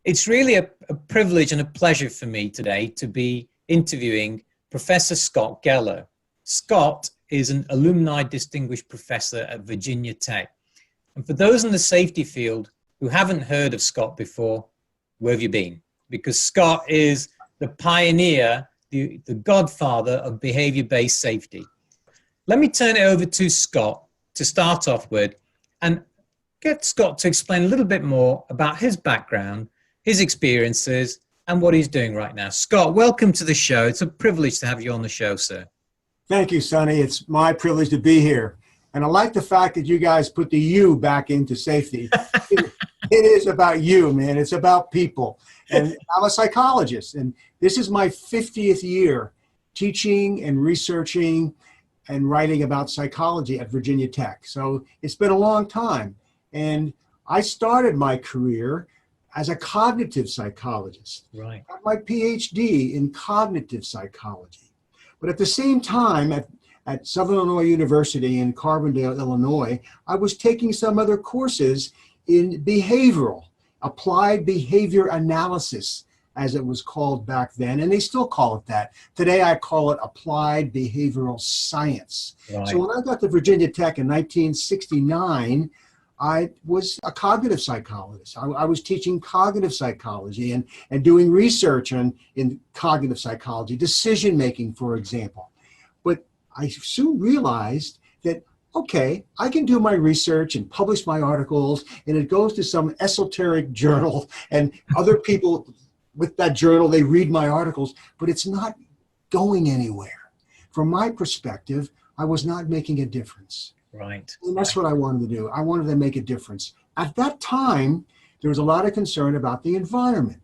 It's really a privilege and a pleasure for me today to be interviewing Professor Scott Geller. Scott is an alumni distinguished professor at Virginia Tech. And for those in the safety field who haven't heard of Scott before, where have you been? Because Scott is the pioneer, the godfather of behavior-based safety. Let me turn it over to Scott to start off with and get Scott to explain a little bit more about his background, his experiences, and what he's doing right now. Scott, welcome to the show. It's a privilege to have you on the show, sir. Thank you, Sonny. It's my privilege to be here. And I like the fact that you guys put the you back into safety. It is about you, man. It's about people. And I'm a psychologist, and this is my 50th year teaching and researching and writing about psychology at Virginia Tech. So it's been a long time. And I started my career as a cognitive psychologist. Right. I got my PhD in cognitive psychology. But at the same time, at Southern Illinois University in Carbondale, Illinois, I was taking some other courses in behavioral, applied behavior analysis, as it was called back then, and they still call it that. Today I call it applied behavioral science. Right. So when I got to Virginia Tech in 1969, I was a cognitive psychologist. I was teaching cognitive psychology and doing research in cognitive psychology, decision-making, for example. But I soon realized that, okay, I can do my research and publish my articles, and it goes to some esoteric journal, and other people with that journal, they read my articles, but it's not going anywhere. From my perspective, I was not making a difference. Right. And that's what I wanted to do. I wanted to make a difference. At that time, there was a lot of concern about the environment.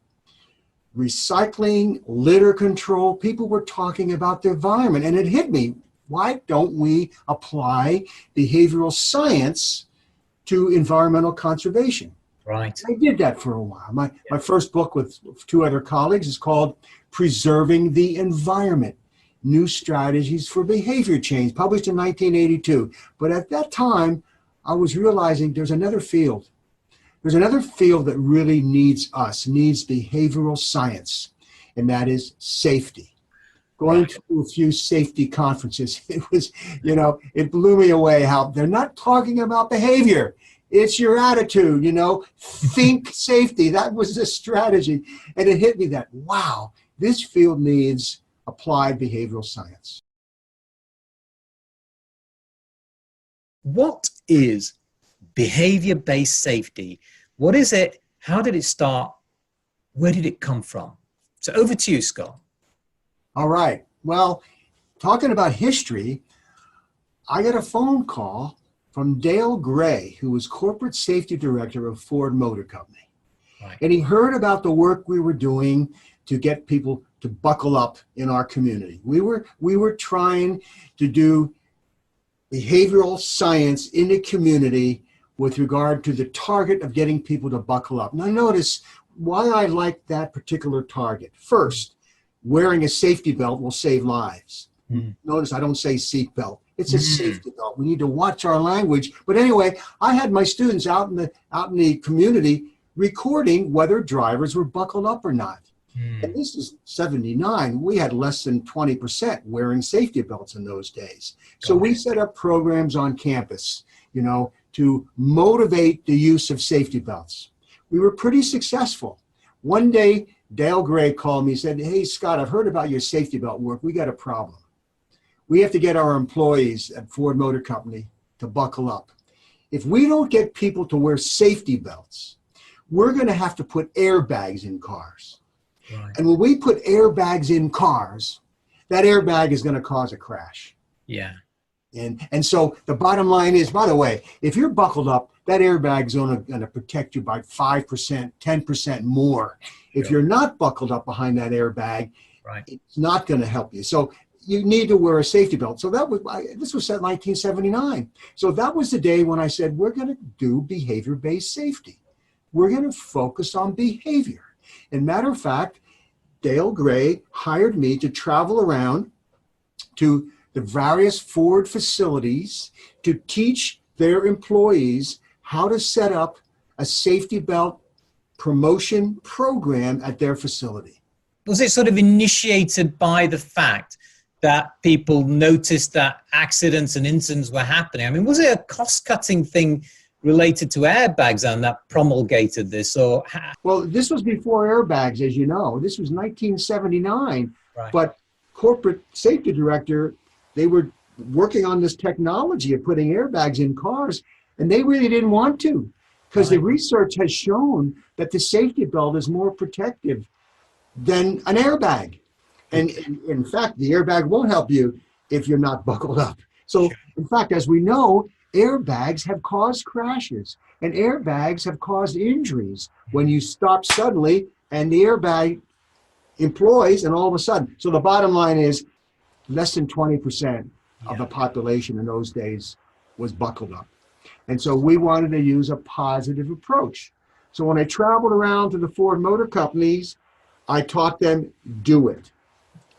Recycling, litter control, people were talking about the environment, and it hit me. Why don't we apply behavioral science to environmental conservation? Right. I did that for a while. My first book with two other colleagues is called Preserving the Environment, New Strategies for Behavior Change, published in 1982. But at that time, I was realizing there's another field. There's another field that really needs behavioral science, and that is safety. Going to a few safety conferences, it was, it blew me away how they're not talking about behavior. It's your attitude, think safety. That was the strategy. And it hit me that, wow, this field needs applied behavioral science. What is behavior-based safety? What is it? How did it start? Where did it come from? So over to you, Scott. All right. Well, talking about history, I got a phone call from Dale Gray, who was corporate safety director of Ford Motor Company. Right. And he heard about the work we were doing to get people to buckle up in our community. We were trying to do behavioral science in the community with regard to the target of getting people to buckle up. Now notice why I like that particular target. First, wearing a safety belt will save lives. Notice I don't say seat belt. It's a safety belt. We need to watch our language. But anyway, I had my students out in the community recording whether drivers were buckled up or not. And this is 79. We had less than 20% wearing safety belts in those days. So we set up programs on campus, to motivate the use of safety belts. We were pretty successful. One day, Dale Gray called me and said, "Hey, Scott, I've heard about your safety belt work. We got a problem. We have to get our employees at Ford Motor Company to buckle up. If we don't get people to wear safety belts, we're going to have to put airbags in cars. Right. And when we put airbags in cars, that airbag is going to cause a crash." Yeah. And so the bottom line is, by the way, if you're buckled up, that airbag is going to protect you by 5%, 10% more. If you're not buckled up behind that airbag, it's not going to help you. So you need to wear a safety belt. So this was set in 1979. So that was the day when I said, we're going to do behavior-based safety. We're going to focus on behavior. And matter of fact, Dale Gray hired me to travel around to the various Ford facilities to teach their employees how to set up a safety belt promotion program at their facility. Was it sort of initiated by the fact that people noticed that accidents and incidents were happening? I mean, was it a cost-cutting thing related to airbags and that promulgated this? Or well, this was before airbags, as you know. This was 1979. Right. But corporate safety director, they were working on this technology of putting airbags in cars, and they really didn't want to, because the research has shown that the safety belt is more protective than an airbag. And in fact, the airbag won't help you if you're not buckled up. So, in fact, as we know, airbags have caused crashes, and airbags have caused injuries when you stop suddenly and the airbag employs, and all of a sudden. So the bottom line is less than 20% of the population in those days was buckled up. And so we wanted to use a positive approach. So when I traveled around to the Ford Motor Companies, I taught them, do it.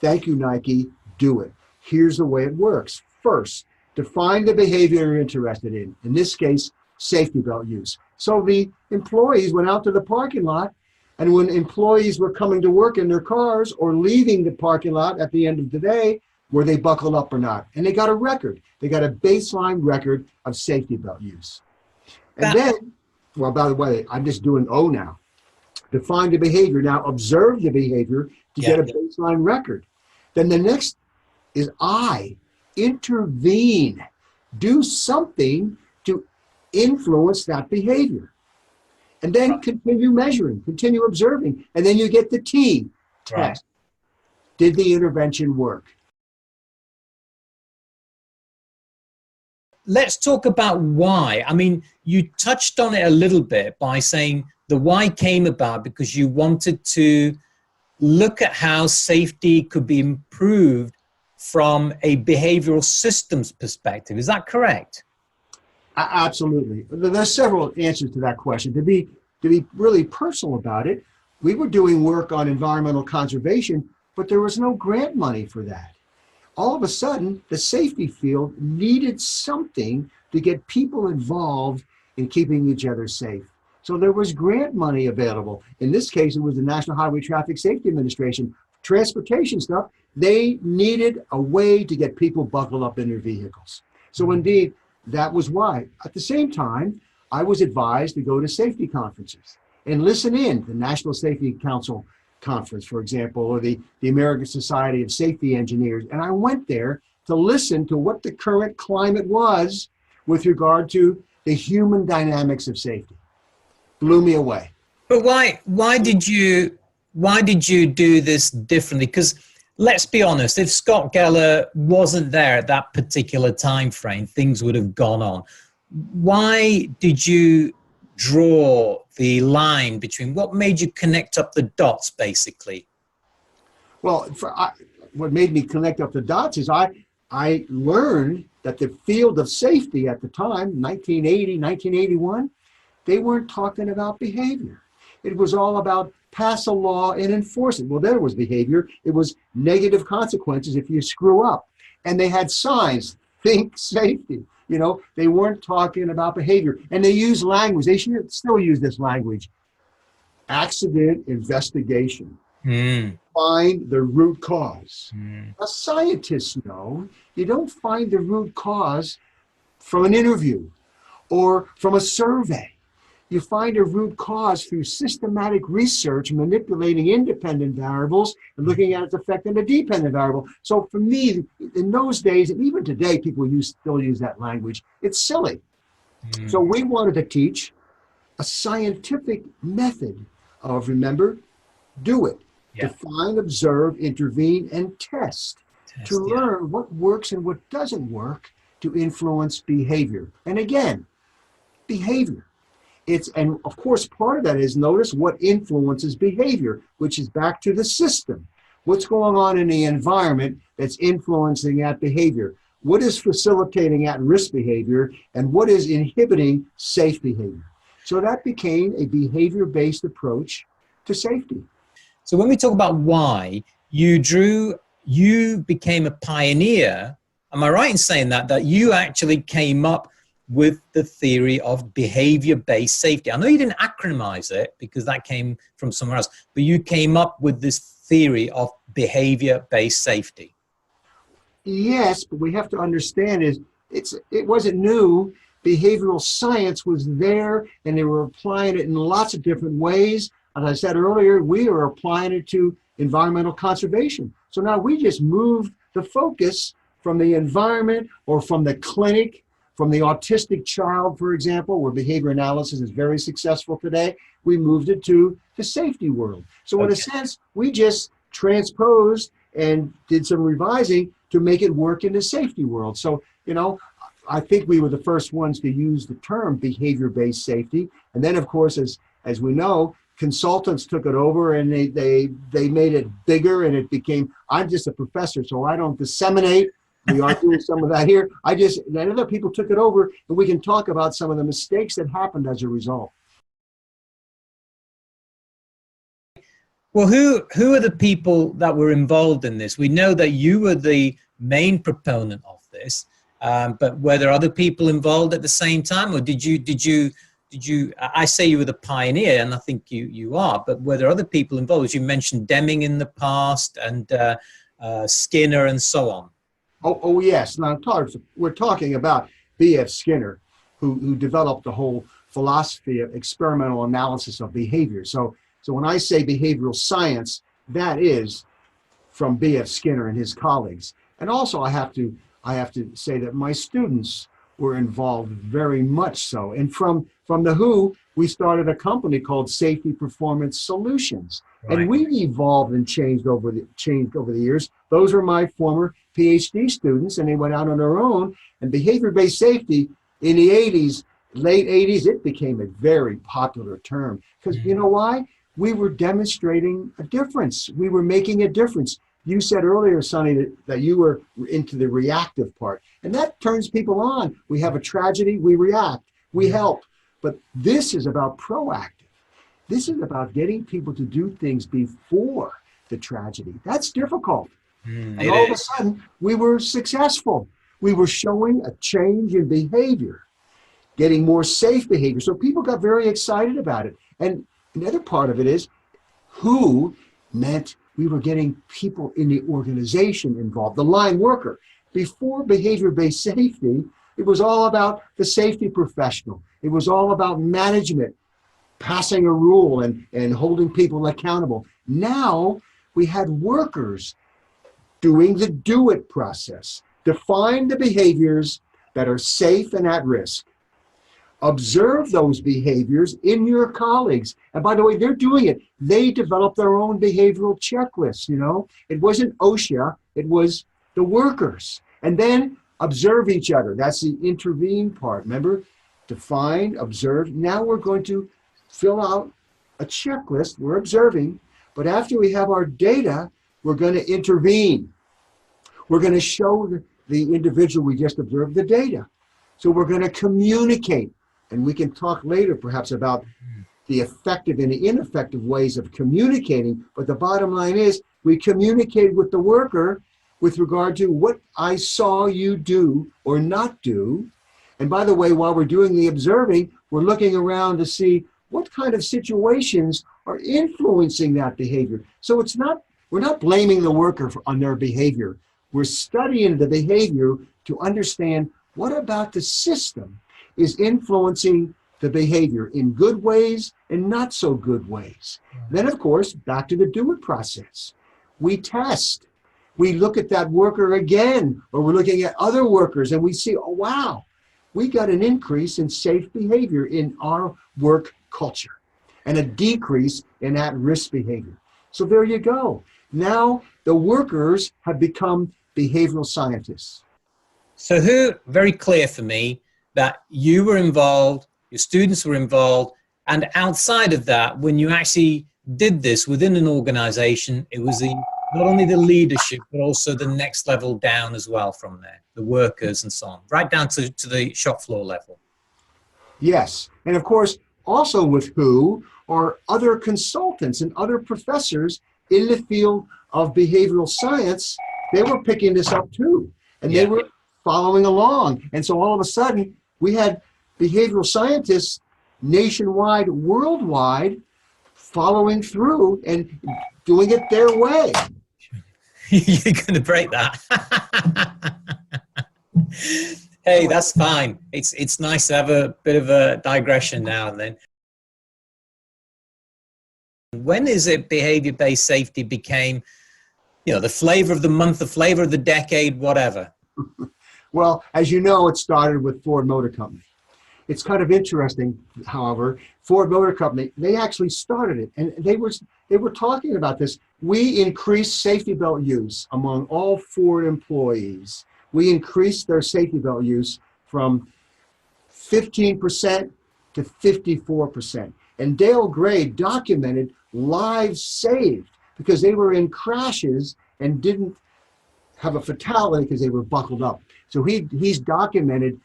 Thank you, Nike, do it. Here's the way it works. First, define the behavior you're interested in this case, safety belt use. So the employees went out to the parking lot, and when employees were coming to work in their cars or leaving the parking lot at the end of the day, were they buckled up or not? And they got a record. They got a baseline record of safety belt use. And then, well, by the way, I'm just doing O now. Define the behavior. Now observe the behavior to get a baseline record. Then the next is I. Intervene. Do something to influence that behavior. And then continue measuring, continue observing. And then you get the T, test. Right. Did the intervention work? Let's talk about why. I mean, you touched on it a little bit by saying the why came about because you wanted to look at how safety could be improved from a behavioral systems perspective. Is that correct? Absolutely. There's several answers to that question. To be really personal about it, we were doing work on environmental conservation, but there was no grant money for that. All of a sudden, the safety field needed something to get people involved in keeping each other safe. So there was grant money available. In this case, it was the National Highway Traffic Safety Administration. Transportation stuff, they needed a way to get people buckled up in their vehicles. So indeed, that was why. At the same time, I was advised to go to safety conferences and listen in, the National Safety Council conference, for example, or the American Society of Safety Engineers. And I went there to listen to what the current climate was with regard to the human dynamics of safety. Blew me away. But why did you do this differently? Because let's be honest, if Scott Geller wasn't there at that particular time frame, things would have gone on. Why did you draw the line between what made you connect up the dots, basically? Well, what made me connect up the dots is I learned that the field of safety at the time, 1980, 1981, they weren't talking about behavior. It was all about pass a law and enforce it. Well, there was behavior. It was negative consequences if you screw up. And they had signs, think safety. You know, they weren't talking about behavior. And they used language. They should still use this language. Accident investigation. Find the root cause. Now, scientists know you don't find the root cause from an interview or from a survey. You find a root cause through systematic research, manipulating independent variables and looking at its effect on a dependent variable. So for me, in those days, and even today, people still use that language. It's silly. So we wanted to teach a scientific method of, remember, do it. Define, observe, intervene, and test to learn what works and what doesn't work to influence behavior. And again, behavior. And of course, part of that is notice what influences behavior, which is back to the system. What's going on in the environment that's influencing that behavior? What is facilitating at-risk behavior, and what is inhibiting safe behavior? So that became a behavior-based approach to safety. So when we talk about why, you became a pioneer. Am I right in saying that you actually came up with the theory of behavior-based safety. I know you didn't acronymize it because that came from somewhere else, but you came up with this theory of behavior-based safety. Yes, but we have to understand it wasn't new. Behavioral science was there, and they were applying it in lots of different ways. As I said earlier, we are applying it to environmental conservation. So now we just moved the focus from the environment or from the clinic, from the autistic child, for example, where behavior analysis is very successful today. We moved it to the safety world. So in a sense, we just transposed and did some revising to make it work in the safety world. So, you know, I think we were the first ones to use the term behavior-based safety. And then, of course, as we know, consultants took it over and they made it bigger, and it became, I'm just a professor, so I don't disseminate. We are doing some of that here. And other people took it over, and we can talk about some of the mistakes that happened as a result. Well, who are the people that were involved in this? We know that you were the main proponent of this, but were there other people involved at the same time, or did you? I say you were the pioneer, and I think you are, but were there other people involved? As you mentioned Deming in the past, and Skinner, and so on. Oh yes. Now we're talking about B.F. Skinner, who developed the whole philosophy of experimental analysis of behavior. So when I say behavioral science, that is from B.F. Skinner and his colleagues. And also I have to say that my students were involved very much so. And from the WHO, we started a company called Safety Performance Solutions. Right. And we evolved and changed over the years. Those were my former PhD students, and they went out on their own. And behavior-based safety in the 80s, late 80s, it became a very popular term. Because you know why? We were demonstrating a difference. We were making a difference. You said earlier, Sonny, that you were into the reactive part, and that turns people on. We have a tragedy, we react, we help. But this is about proactive. This is about getting people to do things before the tragedy. That's difficult. And all of a sudden, we were successful. We were showing a change in behavior, getting more safe behavior. So people got very excited about it. And another part of it is who meant we were getting people in the organization involved, the line worker. Before behavior-based safety, it was all about the safety professional. It was all about management, passing a rule and holding people accountable. Now we had workers doing the do-it process. Define the behaviors that are safe and at risk. Observe those behaviors in your colleagues. And by the way, they're doing it. They developed their own behavioral checklists, you know. It wasn't OSHA, it was the workers. And then observe each other. That's the intervene part. Remember, define, observe. Now we're going to fill out a checklist. We're observing, but after we have our data, we're going to intervene. We're going to show the individual we just observed the data. So we're going to communicate. And we can talk later perhaps about the effective and the ineffective ways of communicating. But the bottom line is we communicate with the worker with regard to what I saw you do or not do. And by the way, while we're doing the observing, we're looking around to see what kind of situations are influencing that behavior. So we're not blaming the worker on their behavior. We're studying the behavior to understand what about the system is influencing the behavior in good ways and not so good ways. Then, of course, back to the do-it process. We test. We look at that worker again, or we're looking at other workers, and we see, oh, wow, we got an increase in safe behavior in our work culture and a decrease in at-risk behavior. So there you go. Now the workers have become behavioral scientists. So very clear for me that you were involved, your students were involved, and outside of that, when you actually did this within an organization, it was not only the leadership, but also the next level down as well from there, the workers and so on, right down to the shop floor level. Yes, and of course, also with who are other consultants and other professors in the field of behavioral science. They were picking this up too, and they were following along. And so all of a sudden, We had behavioral scientists nationwide, worldwide, following through and doing it their way. You're going to break that. Hey, that's fine. It's nice to have a bit of a digression now and then. When is it behavior-based safety became, the flavor of the month, the flavor of the decade, whatever? Well, as you know, it started with Ford Motor Company. It's kind of interesting, however, Ford Motor Company, they actually started it, and they were talking about this. We increased safety belt use among all Ford employees. We increased their safety belt use from 15% to 54%. And Dale Gray documented lives saved because they were in crashes and didn't have a fatality because they were buckled up. So he's documented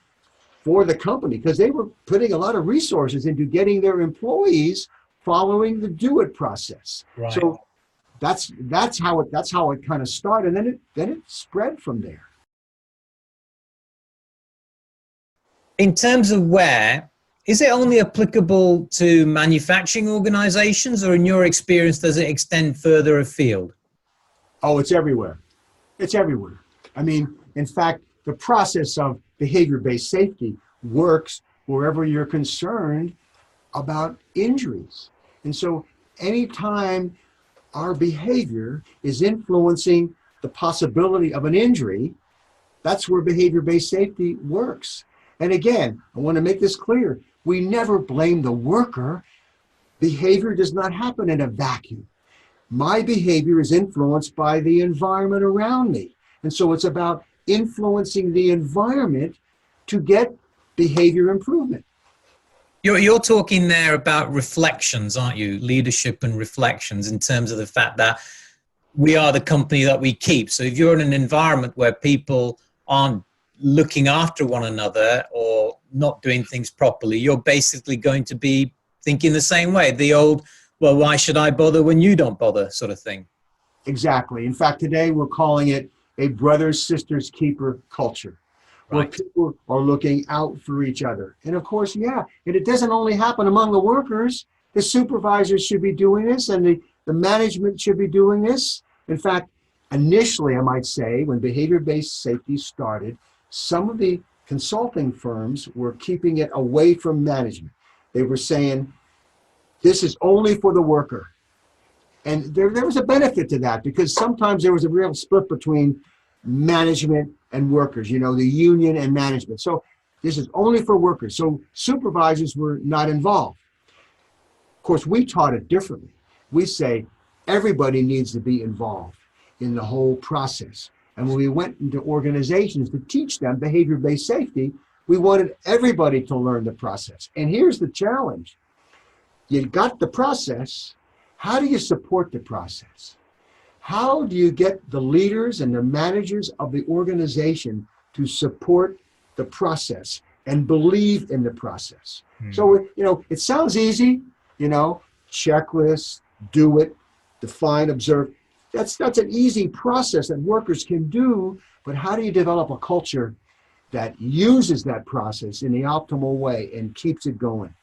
for the company because they were putting a lot of resources into getting their employees following the do it process. Right. So that's how it kind of started, and then it spread from there. In terms of where, is it only applicable to manufacturing organizations, or in your experience, does it extend further afield? Oh, it's everywhere. It's everywhere. I mean, in fact, the process of behavior-based safety works wherever you're concerned about injuries. And so anytime our behavior is influencing the possibility of an injury, that's where behavior-based safety works. And again, I want to make this clear. We never blame the worker. Behavior does not happen in a vacuum. My behavior is influenced by the environment around me. And so it's about influencing the environment to get behavior improvement. You're talking there about reflections, aren't you? Leadership and reflections, in terms of the fact that we are the company that we keep. So if you're in an environment where people aren't looking after one another or not doing things properly, you're basically going to be thinking the same way. The old, well, why should I bother when you don't bother sort of thing. Exactly. In fact, today we're calling it a brothers, sisters, keeper culture, where people are looking out for each other. And of course, yeah, and it doesn't only happen among the workers. The supervisors should be doing this, and the management should be doing this. In fact, initially, I might say, when behavior-based safety started, some of the consulting firms were keeping it away from management. They were saying, this is only for the worker. And there was a benefit to that, because sometimes there was a real split between management and workers, the union and management. So this is only for workers. So supervisors were not involved. Of course, we taught it differently. We say everybody needs to be involved in the whole process. And when we went into organizations to teach them behavior-based safety, we wanted everybody to learn the process. And here's the challenge. You got the process. How do you support the process? How do you get the leaders and the managers of the organization to support the process and believe in the process? So, it sounds easy, checklist, do it, define, observe. That's an easy process that workers can do, but how do you develop a culture that uses that process in the optimal way and keeps it going?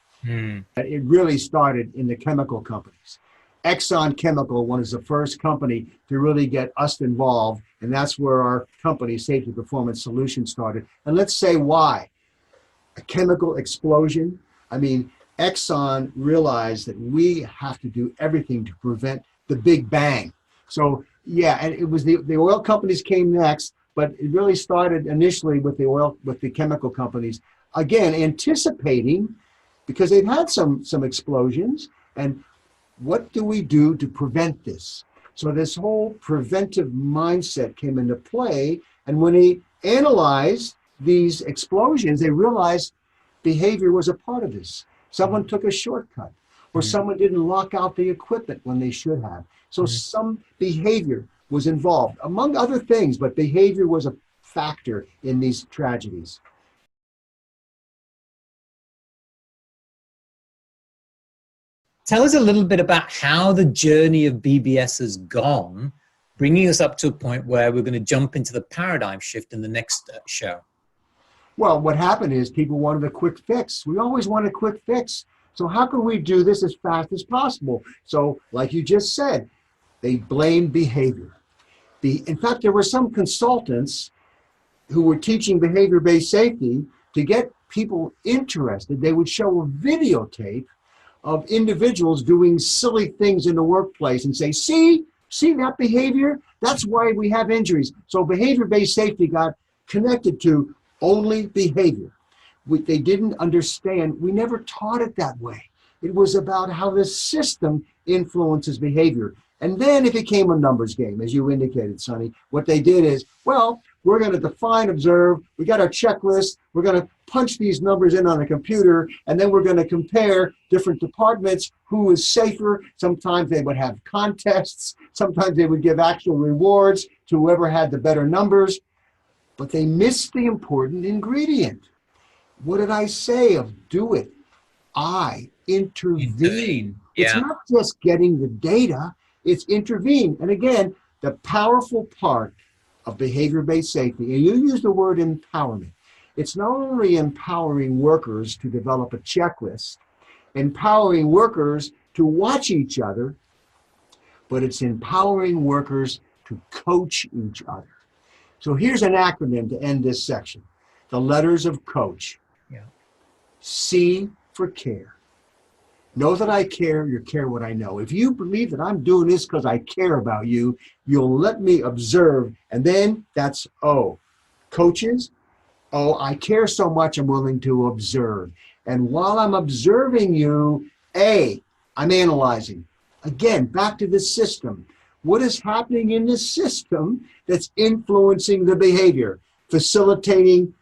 It really started in the chemical companies. Exxon Chemical was the first company to really get us involved, and that's where our company, Safety Performance Solutions, started. And let's say why. A chemical explosion. I mean, Exxon realized that we have to do everything to prevent the Big Bang. So, yeah, and it was the oil companies came next, but it really started initially with the chemical companies, again, anticipating, because they've had some explosions, and what do we do to prevent this? So this whole preventive mindset came into play, and when they analyzed these explosions, they realized behavior was a part of this. Someone took a shortcut, or someone didn't lock out the equipment when they should have. So some behavior was involved, among other things, but behavior was a factor in these tragedies. Tell us a little bit about how the journey of BBS has gone, bringing us up to a point where we're going to jump into the paradigm shift in the next show. Well, what happened is people wanted a quick fix. We always want a quick fix. So how can we do this as fast as possible? So like you just said, they blamed behavior. In fact, there were some consultants who were teaching behavior-based safety. To get people interested, they would show a videotape of individuals doing silly things in the workplace and say, see that behavior? That's why we have injuries. So behavior-based safety got connected to only behavior. They didn't understand. We never taught it that way. It was about how the system influences behavior. And then it became a numbers game, as you indicated, Sonny. What they did is, well, we're going to define, observe. We got our checklist. We're going to punch these numbers in on a computer, and then we're going to compare different departments, who is safer. Sometimes they would have contests. Sometimes they would give actual rewards to whoever had the better numbers. But they missed the important ingredient. What did I say of do it? I intervene. Yeah. It's not just getting the data, it's intervene. And again, the powerful part of behavior-based safety, and you use the word empowerment, it's not only empowering workers to develop a checklist, empowering workers to watch each other, but it's empowering workers to coach each other. So here's an acronym to end this section. The letters of coach. Yeah. C for care. Know that I care, you care what I know. If you believe that I'm doing this because I care about you, you'll let me observe. And then that's O. Coaches, oh, I care so much I'm willing to observe. And while I'm observing you, A, I'm analyzing. Again, back to the system. What is happening in the system that's influencing the behavior, facilitating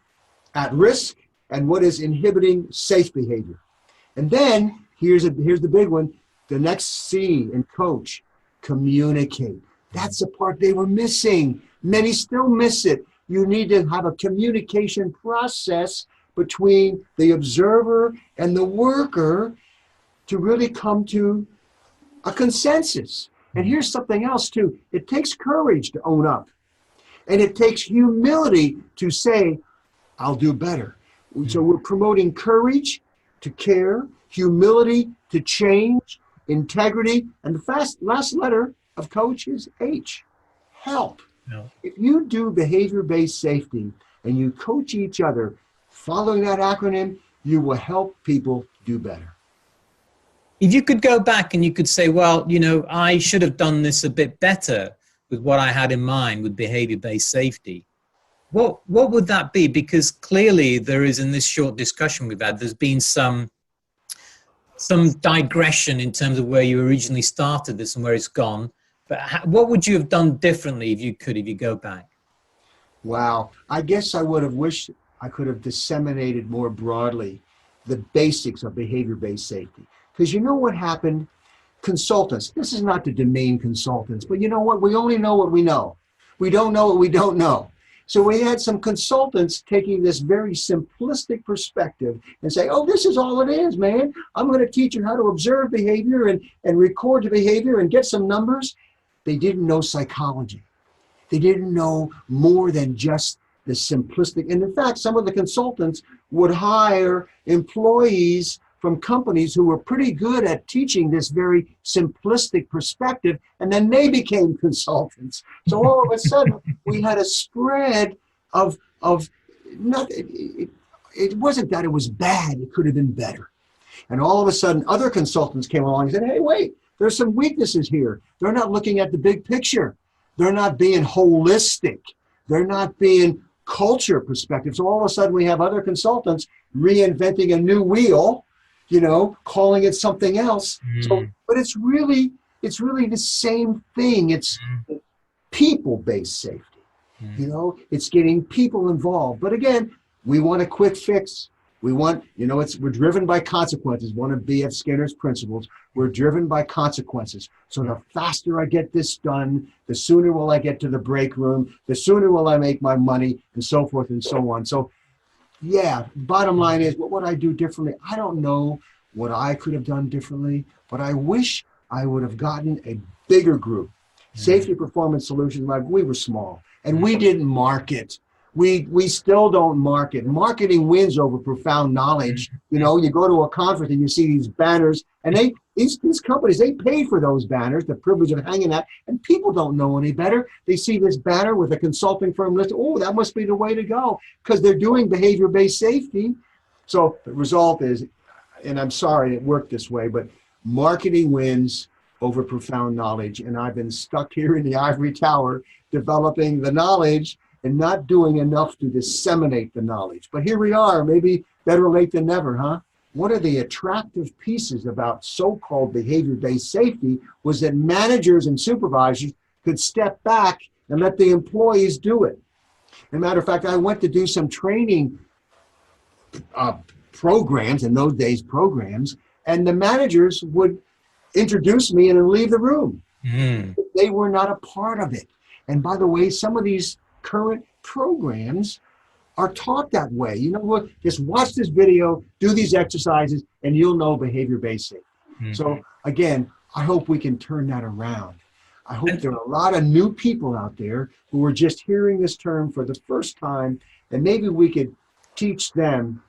at risk, and what is inhibiting safe behavior? And then here's the big one, the next C in coach, communicate. That's the part they were missing. Many still miss it. You need to have a communication process between the observer and the worker to really come to a consensus. And here's something else too. It takes courage to own up. And it takes humility to say, I'll do better. So we're promoting courage to care, humility to change, integrity, and the last letter of coach is H, help. No. If you do behavior-based safety and you coach each other, following that acronym, you will help people do better. If you could go back and you could say, well, you know, I should have done this a bit better with what I had in mind with behavior-based safety, what would that be? Because clearly there is, in this short discussion we've had, there's been some digression in terms of where you originally started this and where it's gone. But what would you have done differently if you go back? Wow. I guess I would have wished I could have disseminated more broadly the basics of behavior-based safety. Because you know what happened? Consultants, this is not to demean consultants, but you know what? We only know what we know. We don't know what we don't know. So we had some consultants taking this very simplistic perspective and say, oh, this is all it is, man. I'm going to teach you how to observe behavior and record the behavior and get some numbers. They didn't know psychology. They didn't know more than just the simplistic. And in fact, some of the consultants would hire employees from companies who were pretty good at teaching this very simplistic perspective, and then they became consultants. So all of a sudden, we had a spread of not. It wasn't that it was bad; it could have been better. And all of a sudden, other consultants came along and said, "Hey, wait! There's some weaknesses here. They're not looking at the big picture. They're not being holistic. They're not being culture perspective." So all of a sudden, we have other consultants reinventing a new wheel, you know, calling it something else. So, but it's really the same thing. It's people-based safety. You know, it's getting people involved. But again, we want a quick fix. We want, you know, we're driven by consequences. One of B.F. Skinner's principles. We're driven by consequences. So the faster I get this done, the sooner will I get to the break room, the sooner will I make my money, and so forth and so on. So yeah, bottom line is, what would I do differently? I don't know what I could have done differently, but I wish I would have gotten a bigger group. Safety Performance Solutions, like, we were small, and we didn't market. We still don't market. Marketing wins over profound knowledge. You know, you go to a conference and you see these banners, and these companies, they pay for those banners, the privilege of hanging that, and people don't know any better. They see this banner with a consulting firm list. Oh, that must be the way to go, because they're doing behavior-based safety. So the result is, and I'm sorry it worked this way, but marketing wins over profound knowledge. And I've been stuck here in the ivory tower developing the knowledge and not doing enough to disseminate the knowledge. But here we are, maybe better late than never, huh? One of the attractive pieces about so-called behavior-based safety was that managers and supervisors could step back and let the employees do it. As a matter of fact, I went to do some training programs, in those days programs, and the managers would introduce me and then leave the room. They were not a part of it. And by the way, some of these current programs are taught that way. You know what? Just watch this video, do these exercises, and you'll know behavior-based safety. So again, I hope we can turn that around. I hope there are a lot of new people out there who are just hearing this term for the first time, and maybe we could teach them,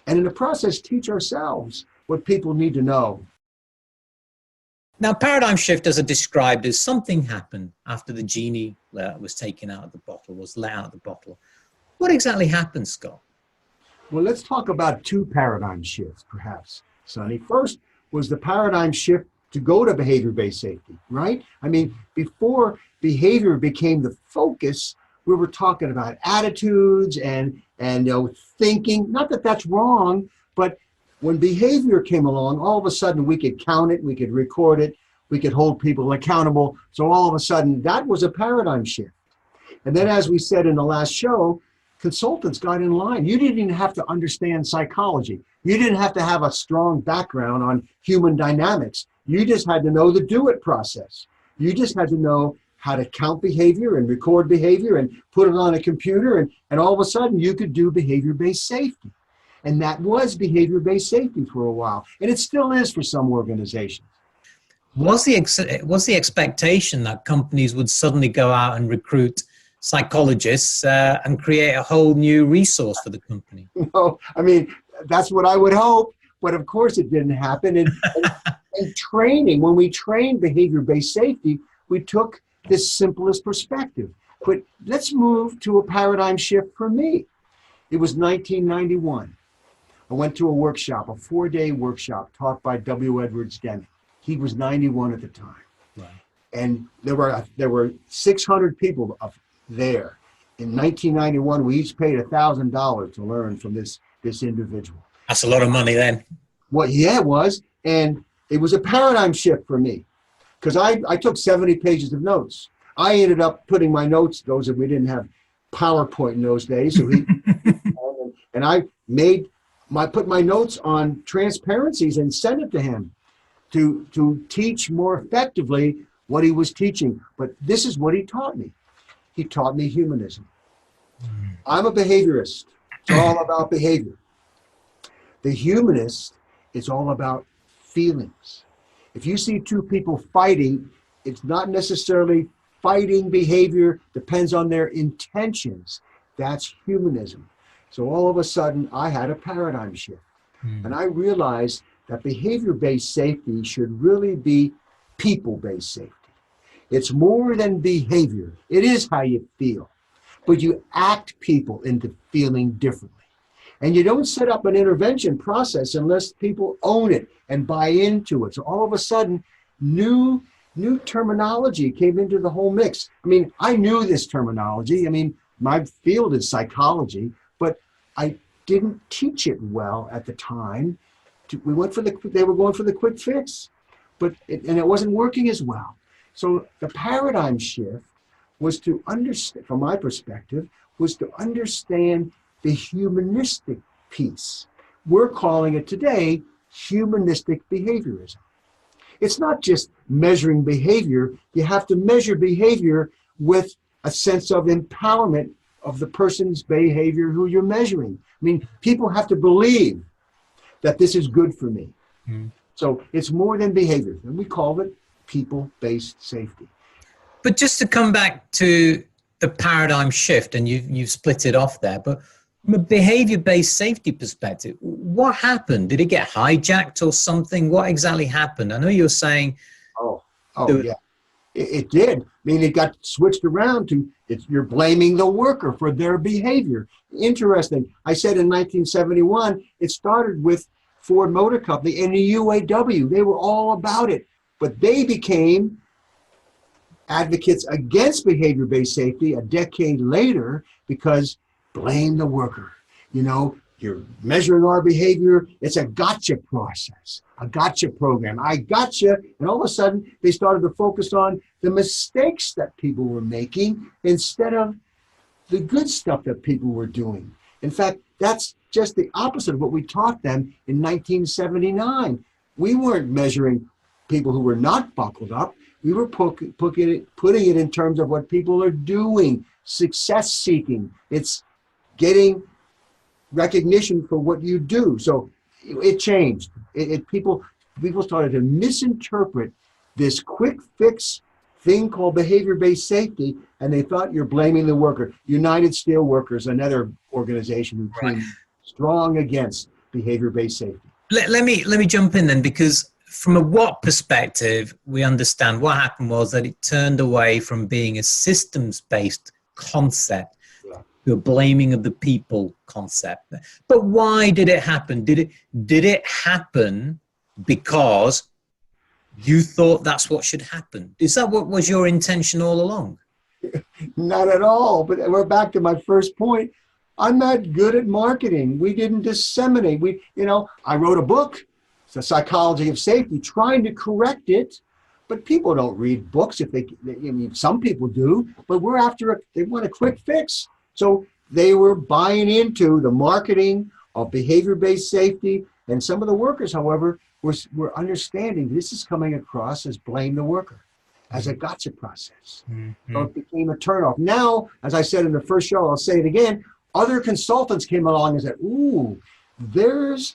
and in the process, teach ourselves what people need to know. Now, paradigm shift, as I described, is something happened after the genie was taken out of the bottle, was let out of the bottle. What exactly happened, Scott? Well, let's talk about two paradigm shifts, perhaps, Sonny. First was the paradigm shift to go to behavior-based safety, right? I mean, before behavior became the focus, we were talking about attitudes and thinking. Not that that's wrong, but when behavior came along, all of a sudden we could count it, we could record it, we could hold people accountable. So all of a sudden that was a paradigm shift. And then, as we said in the last show, consultants got in line. You didn't even have to understand psychology. You didn't have to have a strong background on human dynamics. You just had to know the do-it process. You just had to know how to count behavior and record behavior and put it on a computer, and all of a sudden you could do behavior-based safety. And that was behavior-based safety for a while. And it still is for some organizations. Was the expectation that companies would suddenly go out and recruit psychologists and create a whole new resource for the company? No, I mean, that's what I would hope. But of course it didn't happen. And training, when we trained behavior-based safety, we took this simplest perspective. But let's move to a paradigm shift for me. It was 1991. I went to a workshop, a 4-day workshop taught by W. Edwards Deming. He was 91 at the time. Right. And there were 600 people up there. In 1991, we each paid $1,000 to learn from this individual. That's a lot of money then. Well, yeah, it was. And it was a paradigm shift for me, because I took 70 pages of notes. I ended up putting my notes, those that we didn't have PowerPoint in those days, so and I put my notes on transparencies and sent it to him to teach more effectively what he was teaching. But this is what he taught me. He taught me humanism. I'm a behaviorist. It's all about behavior. The humanist is all about feelings. If you see two people fighting, it's not necessarily fighting behavior, depends on their intentions. That's humanism. So all of a sudden, I had a paradigm shift. And I realized that behavior-based safety should really be people-based safety. It's more than behavior. It is how you feel. But you act people into feeling differently. And you don't set up an intervention process unless people own it and buy into it. So all of a sudden, new terminology came into the whole mix. I mean, I knew this terminology. I mean, my field is psychology, but I didn't teach it well at the time. They were going for the quick fix, and it wasn't working as well. So the paradigm shift was to understand, from my perspective, was to understand the humanistic piece. We're calling it today humanistic behaviorism. It's not just measuring behavior. You have to measure behavior with a sense of empowerment of the person's behavior who you're measuring. I mean, people have to believe that this is good for me. So it's more than behavior, and we call it people-based safety. But just to come back to the paradigm shift, and you've split it off there, but from a behavior-based safety perspective, what happened? Did it get hijacked or something? What exactly happened? I know you were saying. Oh, yeah. It did. I mean, it got switched around to you're blaming the worker for their behavior. Interesting. I said in 1971, it started with Ford Motor Company and the UAW. They were all about it, but they became advocates against behavior-based safety a decade later because blame the worker. You know, you're measuring our behavior. It's a gotcha process, a gotcha program. I gotcha. And all of a sudden, they started to focus on the mistakes that people were making instead of the good stuff that people were doing. In fact, that's just the opposite of what we taught them in 1979. We weren't measuring people who were not buckled up. We were putting it in terms of what people are doing, success seeking. It's getting recognition for what you do. So it changed. People started to misinterpret this quick fix thing called behavior-based safety, and they thought you're blaming the worker. United Steelworkers, another organization who came strong against behavior-based safety. Let me jump in then, because from a what perspective, we understand what happened was that it turned away from being a systems-based concept to a blaming of the people concept. But why did it happen? Did it happen because you thought that's what should happen? Is that what was your intention all along? Not at all. But we're back to my first point. I'm not good at marketing. We didn't disseminate. I wrote a book, it's The Psychology of Safety, trying to correct it. But people don't read books. Some people do, but they want a quick fix. So they were buying into the marketing of behavior-based safety. And some of the workers, however, were understanding this is coming across as blame the worker, as a gotcha process. Mm-hmm. So it became a turnoff. Now, as I said in the first show, I'll say it again, other consultants came along and said, ooh, there's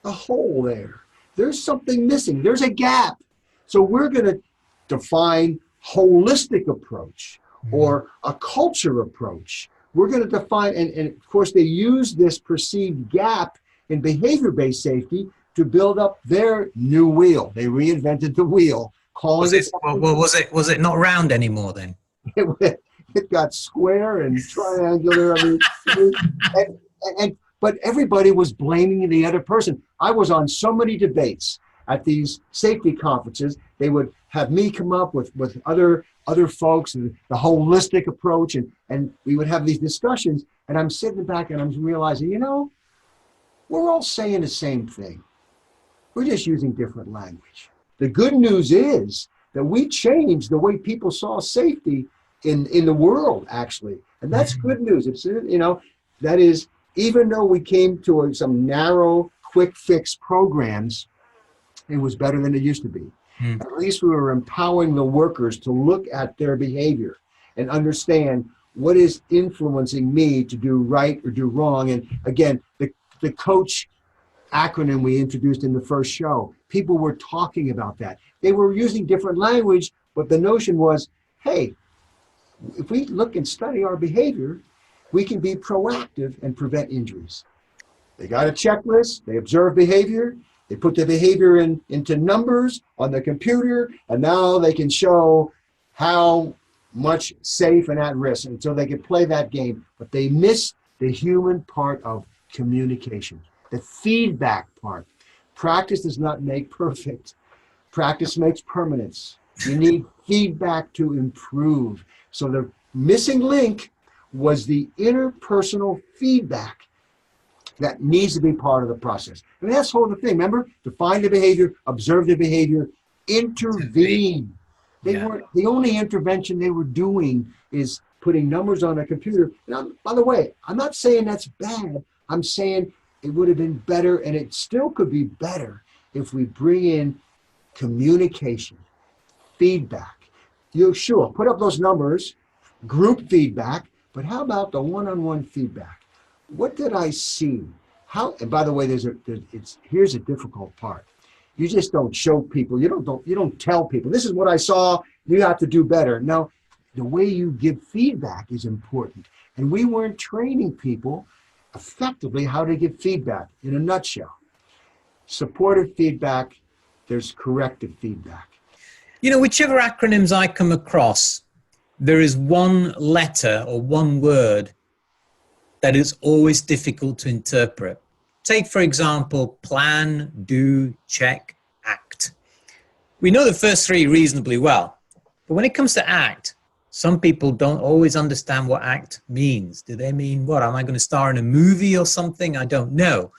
a hole there. There's something missing. There's a gap. So we're going to define holistic approach or a culture approach. We're going to define, and of course they use this perceived gap in behavior-based safety to build up their new wheel. They reinvented the wheel. Was it not round anymore then? It got square and triangular. But everybody was blaming the other person. I was on so many debates at these safety conferences. They would have me come up with other folks and the holistic approach, and we would have these discussions. And I'm sitting back and I'm realizing, we're all saying the same thing. We're just using different language. The good news is that we changed the way people saw safety in the world, actually. And that's good news. It's, that is, even though we came to some narrow, quick fix programs, it was better than it used to be. At least we were empowering the workers to look at their behavior and understand what is influencing me to do right or do wrong. And again, the coach acronym we introduced in the first show, people were talking about that. They were using different language, but the notion was, hey, if we look and study our behavior, we can be proactive and prevent injuries. They got a checklist, they observe behavior, they put the behavior into numbers on the computer, and now they can show how much safe and at risk, and so they can play that game. But they miss the human part of communication, the feedback part. Practice does not make perfect. Practice makes permanence. You need feedback to improve. So the missing link was the interpersonal feedback that needs to be part of the process. And that's the whole thing. Remember, define the behavior, observe the behavior, intervene. They weren't, the only intervention they were doing is putting numbers on a computer. And by the way, I'm not saying that's bad. I'm saying it would have been better, and it still could be better if we bring in communication, feedback. Sure, put up those numbers, group feedback, but how about the one-on-one feedback? What did I see? How? And by the way, here's a difficult part. You just don't show people. You don't tell people. This is what I saw. You have to do better. No, the way you give feedback is important. And we weren't training people effectively how to give feedback in a nutshell. Supportive feedback, there's corrective feedback. You know, whichever acronyms I come across, there is one letter or one word that is always difficult to interpret. Take, for example, plan, do, check, act. We know the first three reasonably well, but when it comes to act, some people don't always understand what act means. Do they mean, what, am I going to star in a movie or something? I don't know.